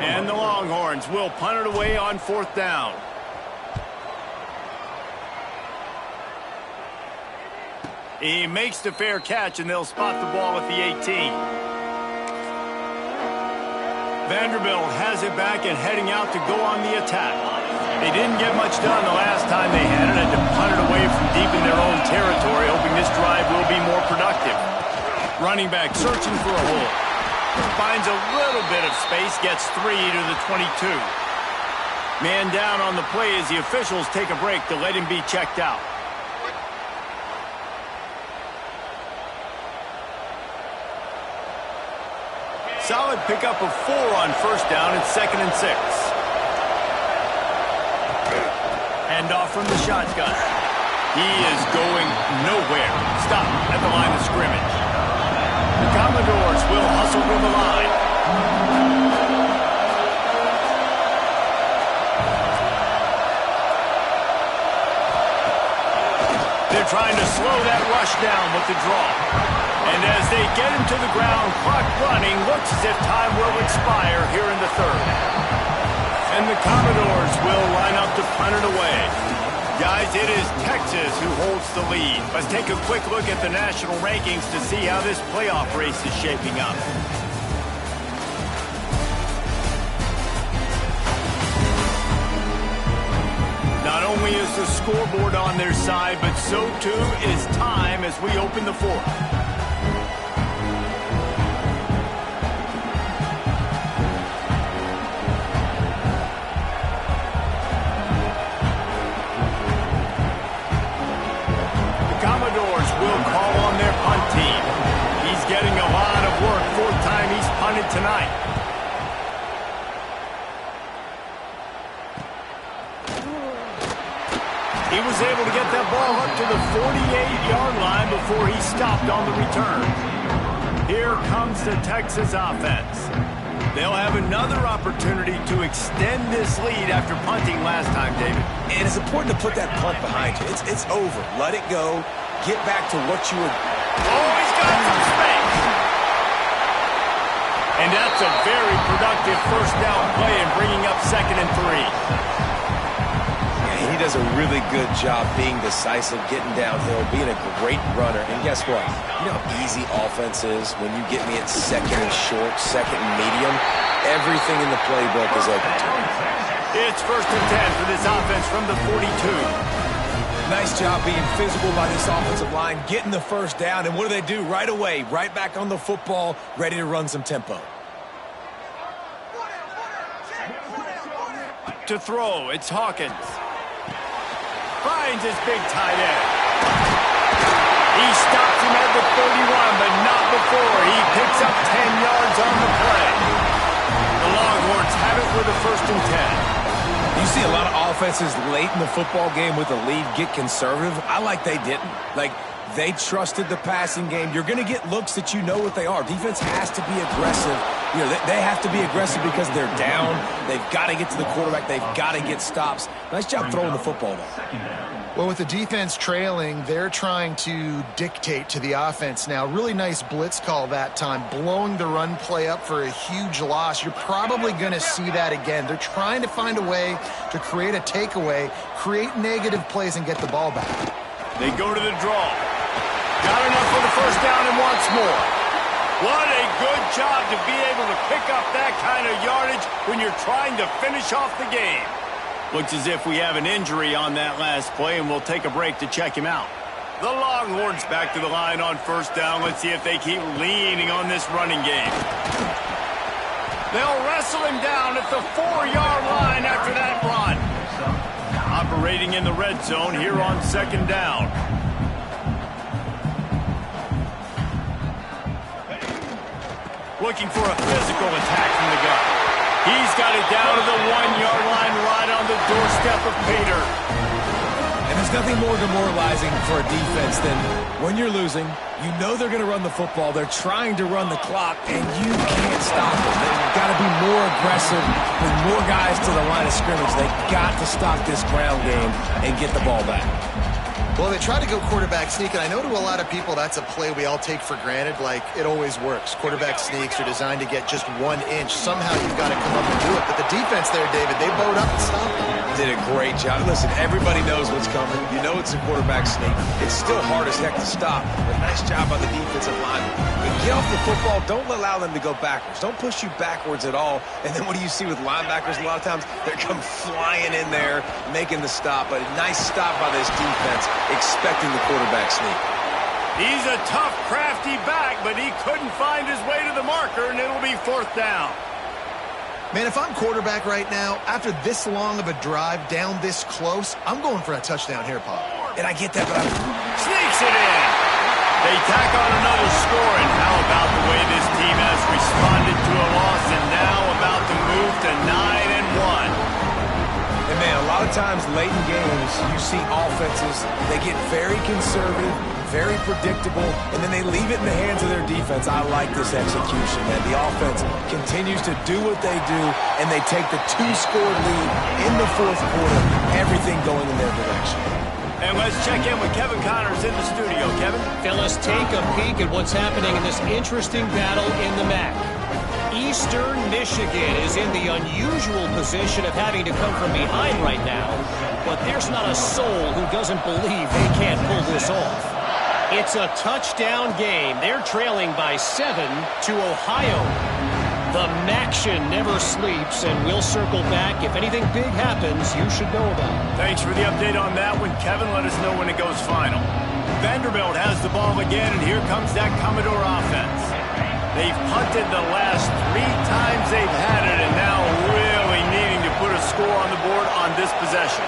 [SPEAKER 1] And the Longhorns will punt it away on 4th down. He makes the fair catch, and they'll spot the ball at the 18. Vanderbilt has it back and heading out to go on the attack. They didn't get much done the last time they had it, and to punt it away from deep in their own territory, hoping this drive will be more productive. Running back searching for a hole. Finds a little bit of space, gets 3 to the 22. Man down on the play as the officials take a break to let him be checked out. Solid pickup of 4 on 1st down and 2nd and 6. Hand off from the shotgun. He is going nowhere. Stop at the line of scrimmage. The Commodores will hustle to the line. They're trying to slow that rush down with the draw. And as they get him to the ground, clock running, looks as if time will expire here in the 3rd. And the Commodores will line up to punt it away. Guys, it is Texas who holds the lead. Let's take a quick look at the national rankings to see how this playoff race is shaping up. Not only is the scoreboard on their side, but so too is time as we open the 4th. Tonight. He was able to get that ball up to the 48-yard line before he stopped on the return. Here comes the Texas offense. They'll have another opportunity to extend this lead after punting last time, David.
[SPEAKER 3] And it's important to put that punt behind you. It's over. Let it go. Get back to what you were...
[SPEAKER 1] Oh, he's got some space. And that's a very productive 1st down play and bringing up 2nd and 3.
[SPEAKER 3] Yeah, he does a really good job being decisive, getting downhill, being a great runner. And guess what? You know how easy offense is when you get me at 2nd and short, 2nd and medium? Everything in the playbook is open to him.
[SPEAKER 1] It's 1st and 10 for this offense from the 42.
[SPEAKER 3] Nice job being physical by this offensive line, getting the 1st down, and what do? Right away, right back on the football, ready to run some tempo.
[SPEAKER 1] To throw, it's Hawkins. Finds his big tight end. He stops him at the 31, but not before. He picks up 10 yards on the play. The Longhorns have it with a 1st and 10.
[SPEAKER 3] You see a lot of offenses late in the football game with the lead get conservative. I like they didn't. Like, they trusted the passing game. You're going to get looks that you know what they are. Defense has to be aggressive. You know, they have to be aggressive because they're down. They've got to get to the quarterback. They've got to get stops. Nice job throwing the football, though.
[SPEAKER 2] Well, with the defense trailing, they're trying to dictate to the offense now. Really nice blitz call that time, blowing the run play up for a huge loss. You're probably going to see that again. They're trying to find a way to create a takeaway, create negative plays, and get the ball back.
[SPEAKER 1] They go to the draw. Got enough for the 1st down and wants more. What a good job to be able to pick up that kind of yardage when you're trying to finish off the game. Looks as if we have an injury on that last play, and we'll take a break to check him out. The Longhorns back to the line on 1st down. Let's see if they keep leaning on this running game. They'll wrestle him down at the 4-yard line after that run. Operating in the red zone here on 2nd down. Looking for a physical attack from the gun. He's got it down to the 1-yard line right on the doorstep of Pater.
[SPEAKER 3] And There's nothing more demoralizing for a defense than when you're losing, you know they're going to run the football, they're trying to run the clock, and you can't stop them. They've got to be more aggressive with more guys to the line of scrimmage. They've got to stop this ground game and get the ball back.
[SPEAKER 2] Well, they try to go quarterback sneak, and I know to a lot of people that's a play we all take for granted, like it always works. Quarterback sneaks are designed to get just 1 inch. Somehow you've got to come up and do it. But the defense there, David, they bowed up and stopped it.
[SPEAKER 3] Did a great job. Listen, everybody knows what's coming. You know it's a quarterback sneak. It's still hard as heck to stop, but nice job by the defensive line. But get off the football. Don't allow them to go backwards. Don't push you backwards at all. And then what do you see with linebackers a lot of times? They come flying in there, making the stop. But a nice stop by this defense, expecting the quarterback sneak.
[SPEAKER 1] He's a tough, crafty back, but he couldn't find his way to the marker, and it'll be 4th down.
[SPEAKER 2] Man, if I'm quarterback right now, after this long of a drive down this close, I'm going for a touchdown here, Pop.
[SPEAKER 3] And I get that, but
[SPEAKER 1] Sneaks it in. They tack on another score, and how about the way this team has responded to a loss and now about to move to 9-1.
[SPEAKER 3] And man, a lot of times late in games, you see offenses, they get very conservative, very predictable, and then they leave it in the hands of their defense. I like this execution, man. The offense continues to do what they do, and they take the 2-score lead in the 4th quarter, everything going in their direction.
[SPEAKER 1] And let's check in with Kevin Connors in the studio. Kevin?
[SPEAKER 4] Fellas, take a peek at what's happening in this interesting battle in the MAC. Eastern Michigan is in the unusual position of having to come from behind right now, but there's not a soul who doesn't believe they can't pull this off. It's a touchdown game. They're trailing by 7 to Ohio. The MACtion never sleeps, and we'll circle back. If anything big happens, you should know about it.
[SPEAKER 1] Thanks for the update on that one, Kevin. Let us know when it goes final. Vanderbilt has the ball again, and here comes that Commodore offense. They've punted the last 3 times they've had it, and now really needing to put a score on the board on this possession.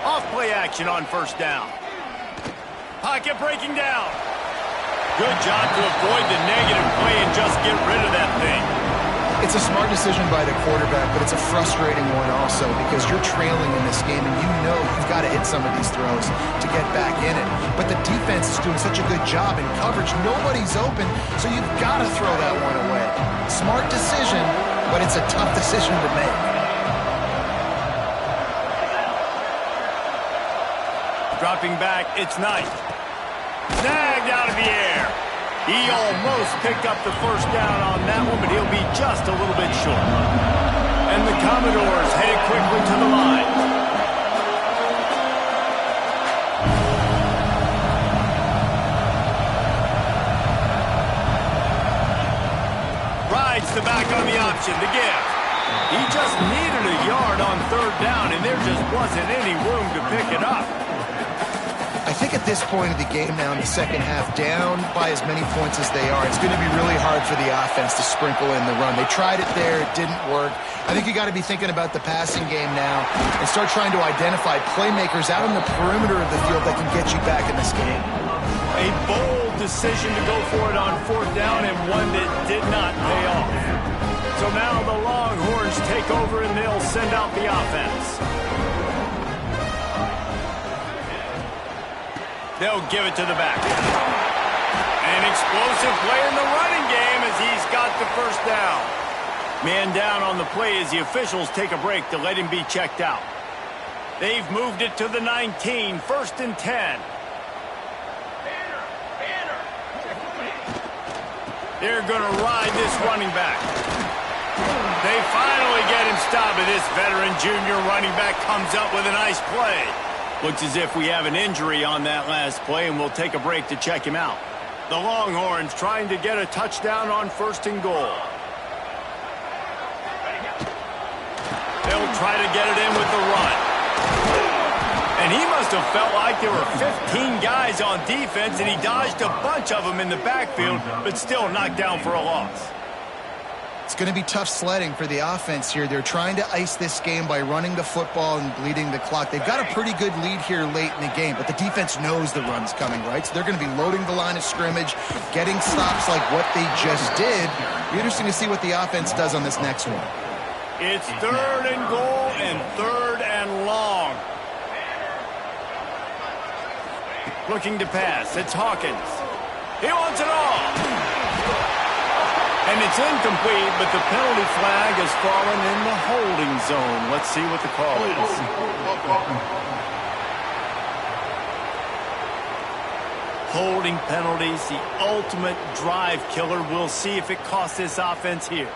[SPEAKER 1] Off-play action on 1st down. Pocket breaking down. Good job to avoid the negative play and just get rid of that thing.
[SPEAKER 2] It's a smart decision by the quarterback, but it's a frustrating one also because you're trailing in this game and you know you've got to hit some of these throws to get back in it. But the defense is doing such a good job in coverage. Nobody's open, so you've got to throw that one away. Smart decision, but it's a tough decision to make.
[SPEAKER 1] Dropping back, it's Knight. Snagged out of the air. He almost picked up the 1st down on that one, but he'll be just a little bit short. And the Commodores headed quickly to the line. Rides the back on the option to give. He just needed a yard on 3rd down, and there just wasn't any room to pick it up.
[SPEAKER 2] I think at this point of the game now in the 2nd half, down by as many points as they are, it's going to be really hard for the offense to sprinkle in the run. They tried it there. It didn't work. I think you got to be thinking about the passing game now and start trying to identify playmakers out on the perimeter of the field that can get you back in this game.
[SPEAKER 1] A bold decision to go for it on 4th down and one that did not pay off. So now the Longhorns take over and they'll send out the offense. They'll give it to the back. An explosive play in the running game as he's got the 1st down. Man down on the play as the officials take a break to let him be checked out. They've moved it to the 19, 1st and 10. They're going to ride this running back. They finally get him stopped, and this veteran junior running back comes up with a nice play. Looks as if we have an injury on that last play, and we'll take a break to check him out. The Longhorns trying to get a touchdown on 1st and goal. They'll try to get it in with the run. And he must have felt like there were 15 guys on defense, and he dodged a bunch of them in the backfield, but still knocked down for a loss.
[SPEAKER 2] It's going to be tough sledding for the offense here. They're trying to ice this game by running the football and bleeding the clock. They've got a pretty good lead here late in the game, but the defense knows the run's coming, right? So they're going to be loading the line of scrimmage, getting stops like what they just did. It'll be interesting to see what the offense does on this next one.
[SPEAKER 1] It's 3rd and goal and 3rd and long. looking to pass. It's Hawkins. He wants it all. And it's incomplete, but the penalty flag has fallen in the holding zone. Let's see what the call is. Holding penalties, the ultimate drive killer. We'll see if it costs this offense here.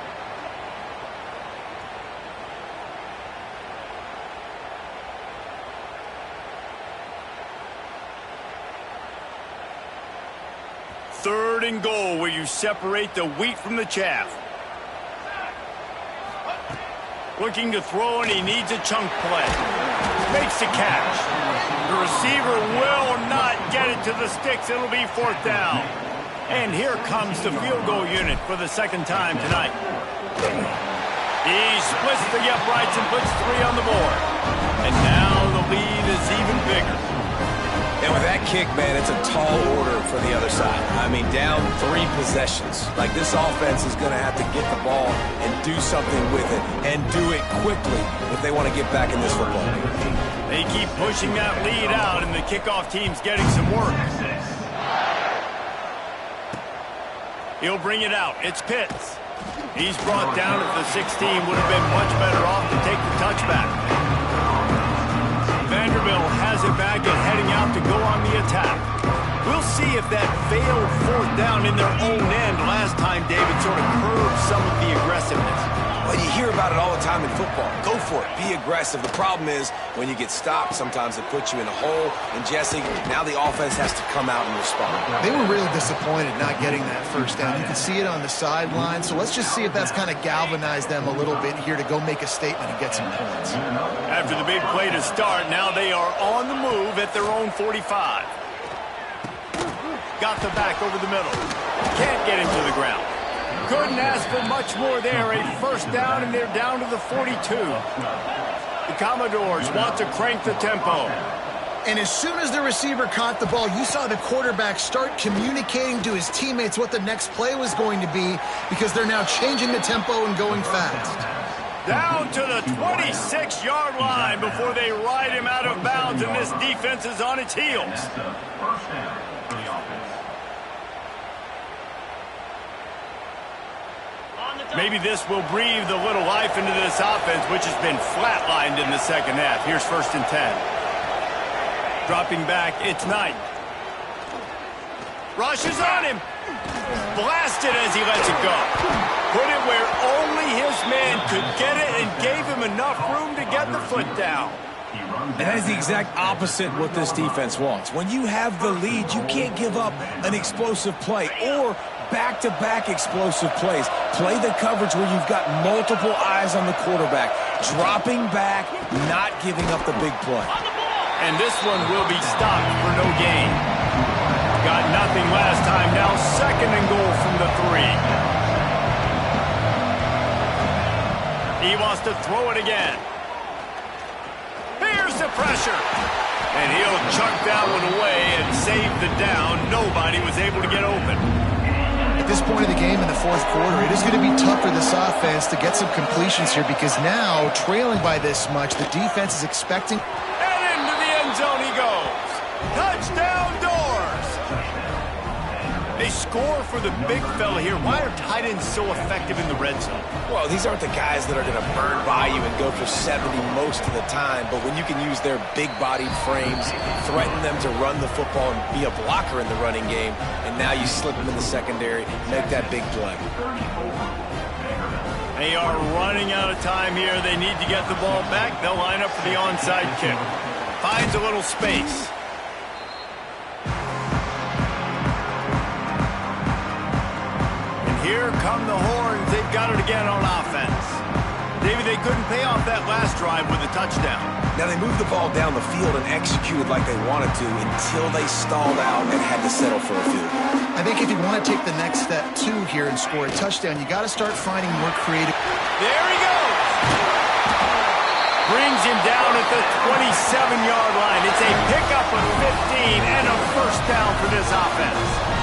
[SPEAKER 1] Third and goal, where you separate the wheat from the chaff. Looking to throw, and he needs a chunk play. Makes the catch. The receiver will not get it to the sticks. It'll be fourth down. And here comes the field goal unit for the second time tonight. He splits the uprights and puts 3 on the board. And now the lead is even bigger.
[SPEAKER 3] And with that kick, man, it's a tall order for the other side. I mean, down 3 possessions. Like, this offense is going to have to get the ball and do something with it, and do it quickly if they want to get back in this football game.
[SPEAKER 1] They keep pushing that lead out, and the kickoff team's getting some work. He'll bring it out. It's Pitts. He's brought down at the 16. Would have been much better off to take the touchback. Vanderbilt has it back and heading out to go on the attack. We'll see if that failed fourth down in their own end last time, David, sort of curbed some of the aggressiveness.
[SPEAKER 3] Well, you hear about it all the time in football. Go for it. Be aggressive. The problem is when you get stopped, sometimes it puts you in a hole. And, Jesse, now the offense has to come out and respond.
[SPEAKER 2] They were real disappointed not getting that first down. You can see it on the sideline. So let's just see if that's kind of galvanized them a little bit here to go make a statement and get some points.
[SPEAKER 1] After the big play to start, now they are on the move at their own 45. Got the back over the middle. Can't get him to the ground. Couldn't ask for much more there. A first down, and they're down to the 42. The Commodores want to crank the tempo.
[SPEAKER 2] And as soon as the receiver caught the ball, you saw the quarterback start communicating to his teammates what the next play was going to be, because they're now changing the tempo and going fast.
[SPEAKER 1] Down to the 26-yard line before they ride him out of bounds, and this defense is on its heels. Maybe this will breathe a little life into this offense, which has been flatlined in the second half. Here's 1st and 10. Dropping back, it's Knight. Rushes on him. Blasted as he lets it go. Put it where only his man could get it and gave him enough room to get the foot down.
[SPEAKER 3] And that is the exact opposite what this defense wants. When you have the lead, you can't give up an explosive play or back-to-back explosive plays. Play the coverage where you've got multiple eyes on the quarterback. Dropping back, not giving up the big play.
[SPEAKER 1] And this one will be stopped for no gain. Got nothing last time. Now 2nd and goal from the 3. He wants to throw it again. Here's the pressure. And he'll chuck that one away and save the down. Nobody was able to get open.
[SPEAKER 2] At this point of the game in the 4th quarter, it is going to be tough for this offense to get some completions here, because now, trailing by this much, the defense is expecting...
[SPEAKER 1] And into the end zone he goes. Touchdown, Doors! They score for the big fella here. Why are tight ends so effective in the red zone?
[SPEAKER 3] Well, these aren't the guys that are going to burn by you and go for 70 most of the time, but when you can use their big-bodied frames, threaten them to run the football and be a blocker in the running game, and now you slip them in the secondary, make that big play.
[SPEAKER 1] They are running out of time here. They need to get the ball back. They'll line up for the onside kick. Finds a little space. Here come the horns. They've got it again on offense. Maybe they couldn't pay off that last drive with a touchdown.
[SPEAKER 3] Now they moved the ball down the field and executed like they wanted to until they stalled out and had to settle for a field goal.
[SPEAKER 2] I think if you want to take the next step, too, here and score a touchdown, you got to start finding more creative...
[SPEAKER 1] There he goes! Brings him down at the 27-yard line. It's a pickup of 15 and a first down for this offense.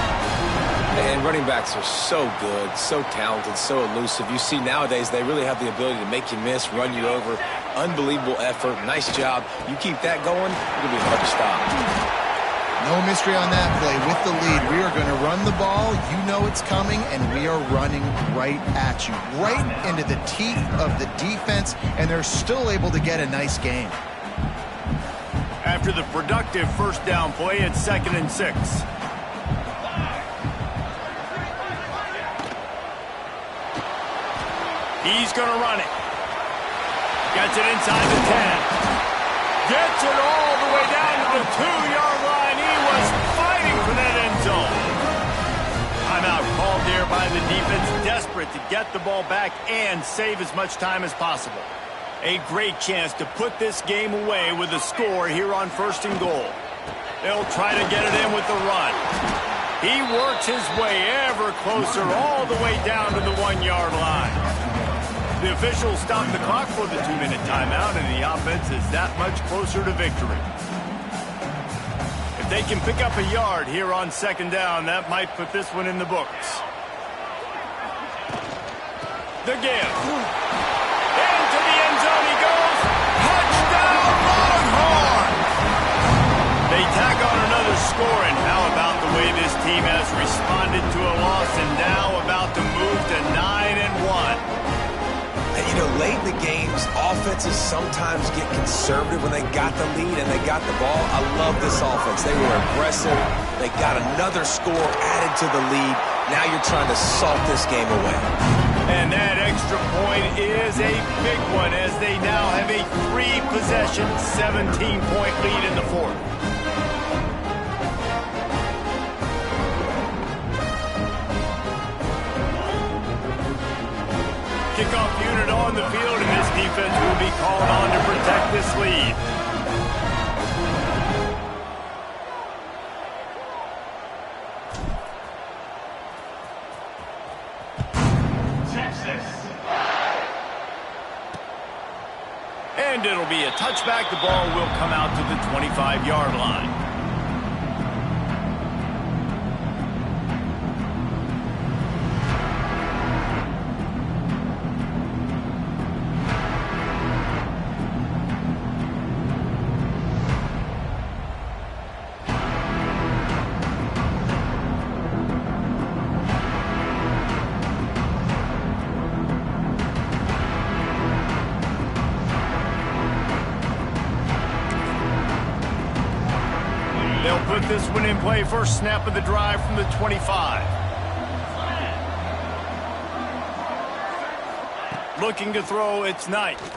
[SPEAKER 3] And running backs are so good, so talented, so elusive. You see nowadays they really have the ability to make you miss, run you over. Unbelievable effort. Nice job. You keep that going, it'll be hard to stop.
[SPEAKER 2] No mystery on that play. With the lead, we are going to run the ball. You know it's coming, and we are running right at you, right into the teeth of the defense, and they're still able to get a nice game.
[SPEAKER 1] After the productive first down play, it's 2nd and 6. He's going to run it. Gets it inside the 10. Gets it all the way down to the 2-yard line. He was fighting for that end zone. Timeout called there by the defense, desperate to get the ball back and save as much time as possible. A great chance to put this game away with a score here on 1st and goal. They'll try to get it in with the run. He works his way ever closer all the way down to the 1-yard line. The officials stopped the clock for the 2-minute timeout, and the offense is that much closer to victory. If they can pick up a yard here on 2nd down, that might put this one in the books. The give. Into the end zone he goes. Touchdown, Longhorns! They tack on another score, and how about the way this team has responded to a loss and now about to move to 9-1.
[SPEAKER 3] And, you know, late in the games, offenses sometimes get conservative when they got the lead and they got the ball. I love this offense. They were aggressive. They got another score added to the lead. Now you're trying to salt this game away.
[SPEAKER 1] And that extra point is a big one as they now have a 3-possession, 17-point lead in the 4th. Kickoff unit on the field, and this defense will be called on to protect this lead.
[SPEAKER 6] Texas.
[SPEAKER 1] And it'll be a touchback. The ball will come out to the 25-yard line. They'll put this one in play. First snap of the drive from the 25. Looking to throw, it's Knight. And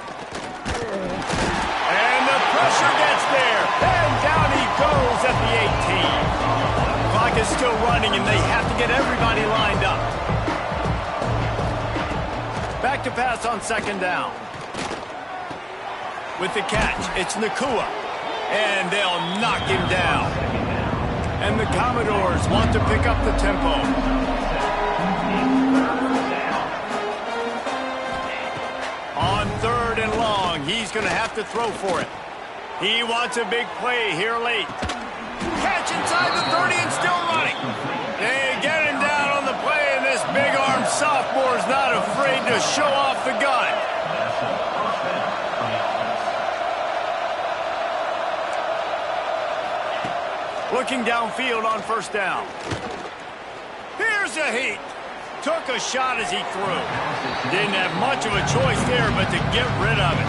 [SPEAKER 1] the pressure gets there. And down he goes at the 18. Clock is still running, and they have to get everybody lined up. Back to pass on 2nd down. With the catch, it's Nakua. And they'll knock him down. And the Commodores want to pick up the tempo. On 3rd and long, he's going to have to throw for it. He wants a big play here late. Catch inside the 30 and still running. They get him down on the play, and this big-armed sophomore is not afraid to show off the gun. Looking downfield on 1st down. Here's a heat. Took a shot as he threw. Didn't have much of a choice there but to get rid of it.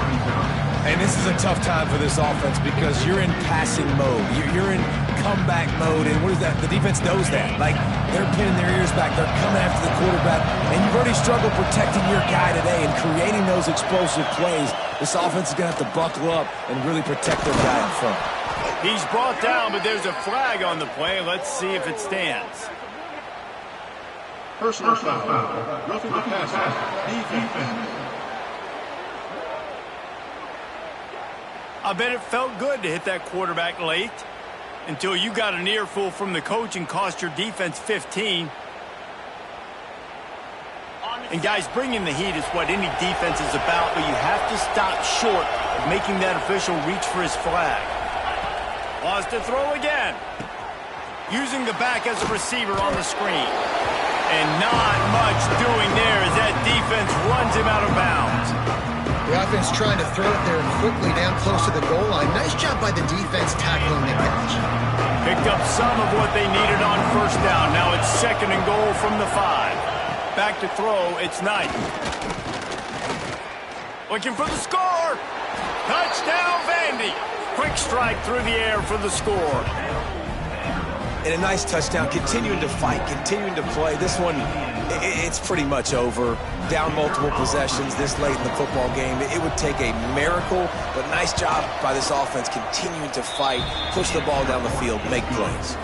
[SPEAKER 3] And this is a tough time for this offense because you're in passing mode. You're in comeback mode. And what is that? The defense knows that. Like, they're pinning their ears back. They're coming after the quarterback. And you've already struggled protecting your guy today and creating those explosive plays. This offense is going to have to buckle up and really protect their guy in front.
[SPEAKER 1] He's brought down, but there's a flag on the play. Let's see if it stands.
[SPEAKER 5] Personal foul. Roughing the passer. Defense.
[SPEAKER 1] I bet it felt good to hit that quarterback late until you got an earful from the coach and cost your defense 15. And guys, bringing the heat is what any defense is about, but you have to stop short of making that official reach for his flag. Wants to throw again. Using the back as a receiver on the screen. And not much doing there as that defense runs him out of bounds.
[SPEAKER 2] The offense trying to throw it there quickly down close to the goal line. Nice job by the defense tackling the catch.
[SPEAKER 1] Picked up some of what they needed on first down. Now it's 2nd and goal from the 5. Back to throw, it's Knight. Looking for the score. Touchdown, Vandy. Quick strike through the air for the score.
[SPEAKER 3] And a nice touchdown, continuing to fight, continuing to play. This one, it's pretty much over. Down multiple possessions this late in the football game. It would take a miracle, but nice job by this offense continuing to fight, push the ball down the field, make plays.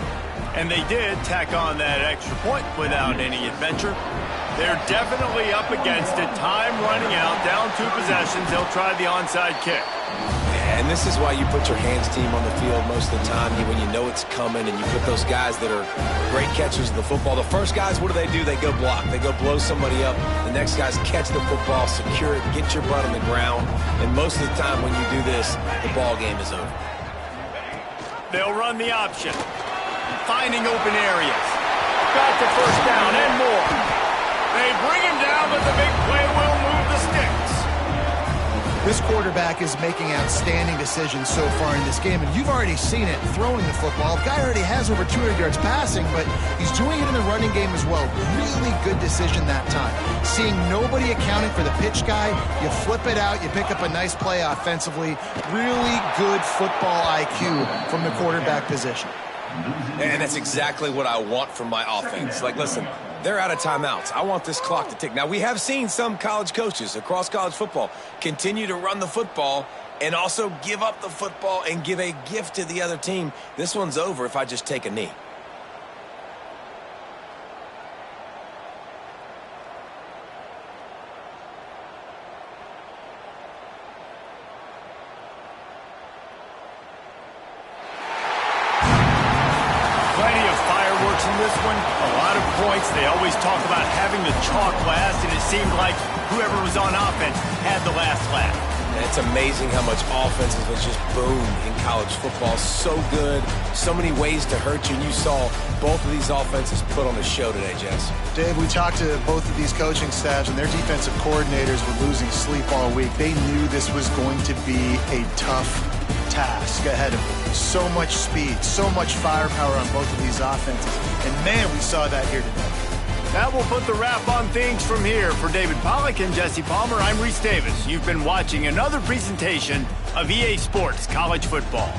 [SPEAKER 1] And they did tack on that extra point without any adventure. They're definitely up against it. Time running out, down 2 possessions. They'll try the onside kick.
[SPEAKER 3] And this is why you put your hands team on the field most of the time when you know it's coming, and you put those guys that are great catchers of the football. The first guys, what do? They go block. They go blow somebody up. The next guys catch the football, secure it, get your butt on the ground. And most of the time when you do this, the ball game is over.
[SPEAKER 1] They'll run the option. Finding open areas. Got the first down and more. They bring him down, but the big play will move the sticks.
[SPEAKER 2] This quarterback is making outstanding decisions so far in this game, and you've already seen it throwing the football. The guy already has over 200 yards passing, but he's doing it in the running game as well. Really good decision that time. Seeing nobody accounting for the pitch guy, you flip it out, you pick up a nice play offensively. Really good football IQ from the quarterback position.
[SPEAKER 3] And that's exactly what I want from my offense. Like, listen, they're out of timeouts. I want this clock to tick. Now, we have seen some college coaches across college football continue to run the football and also give up the football and give a gift to the other team. This one's over if I just take a knee.
[SPEAKER 1] This one, a lot of points. They always talk about having the chalk last, and it seemed like whoever was on offense had the last laugh.
[SPEAKER 3] It's amazing how much offenses was just boom in college football. So good, so many ways to hurt you, and you saw both of these offenses put on a show today, Jess.
[SPEAKER 2] Dave, we talked to both of these coaching staffs, and their defensive coordinators were losing sleep all week. They knew this was going to be a tough task ahead of them. So much speed, so much firepower on both of these offenses. And, man, we saw that here today.
[SPEAKER 1] That will put the wrap on things from here. For David Pollack and Jesse Palmer, I'm Reese Davis. You've been watching another presentation of EA Sports College Football.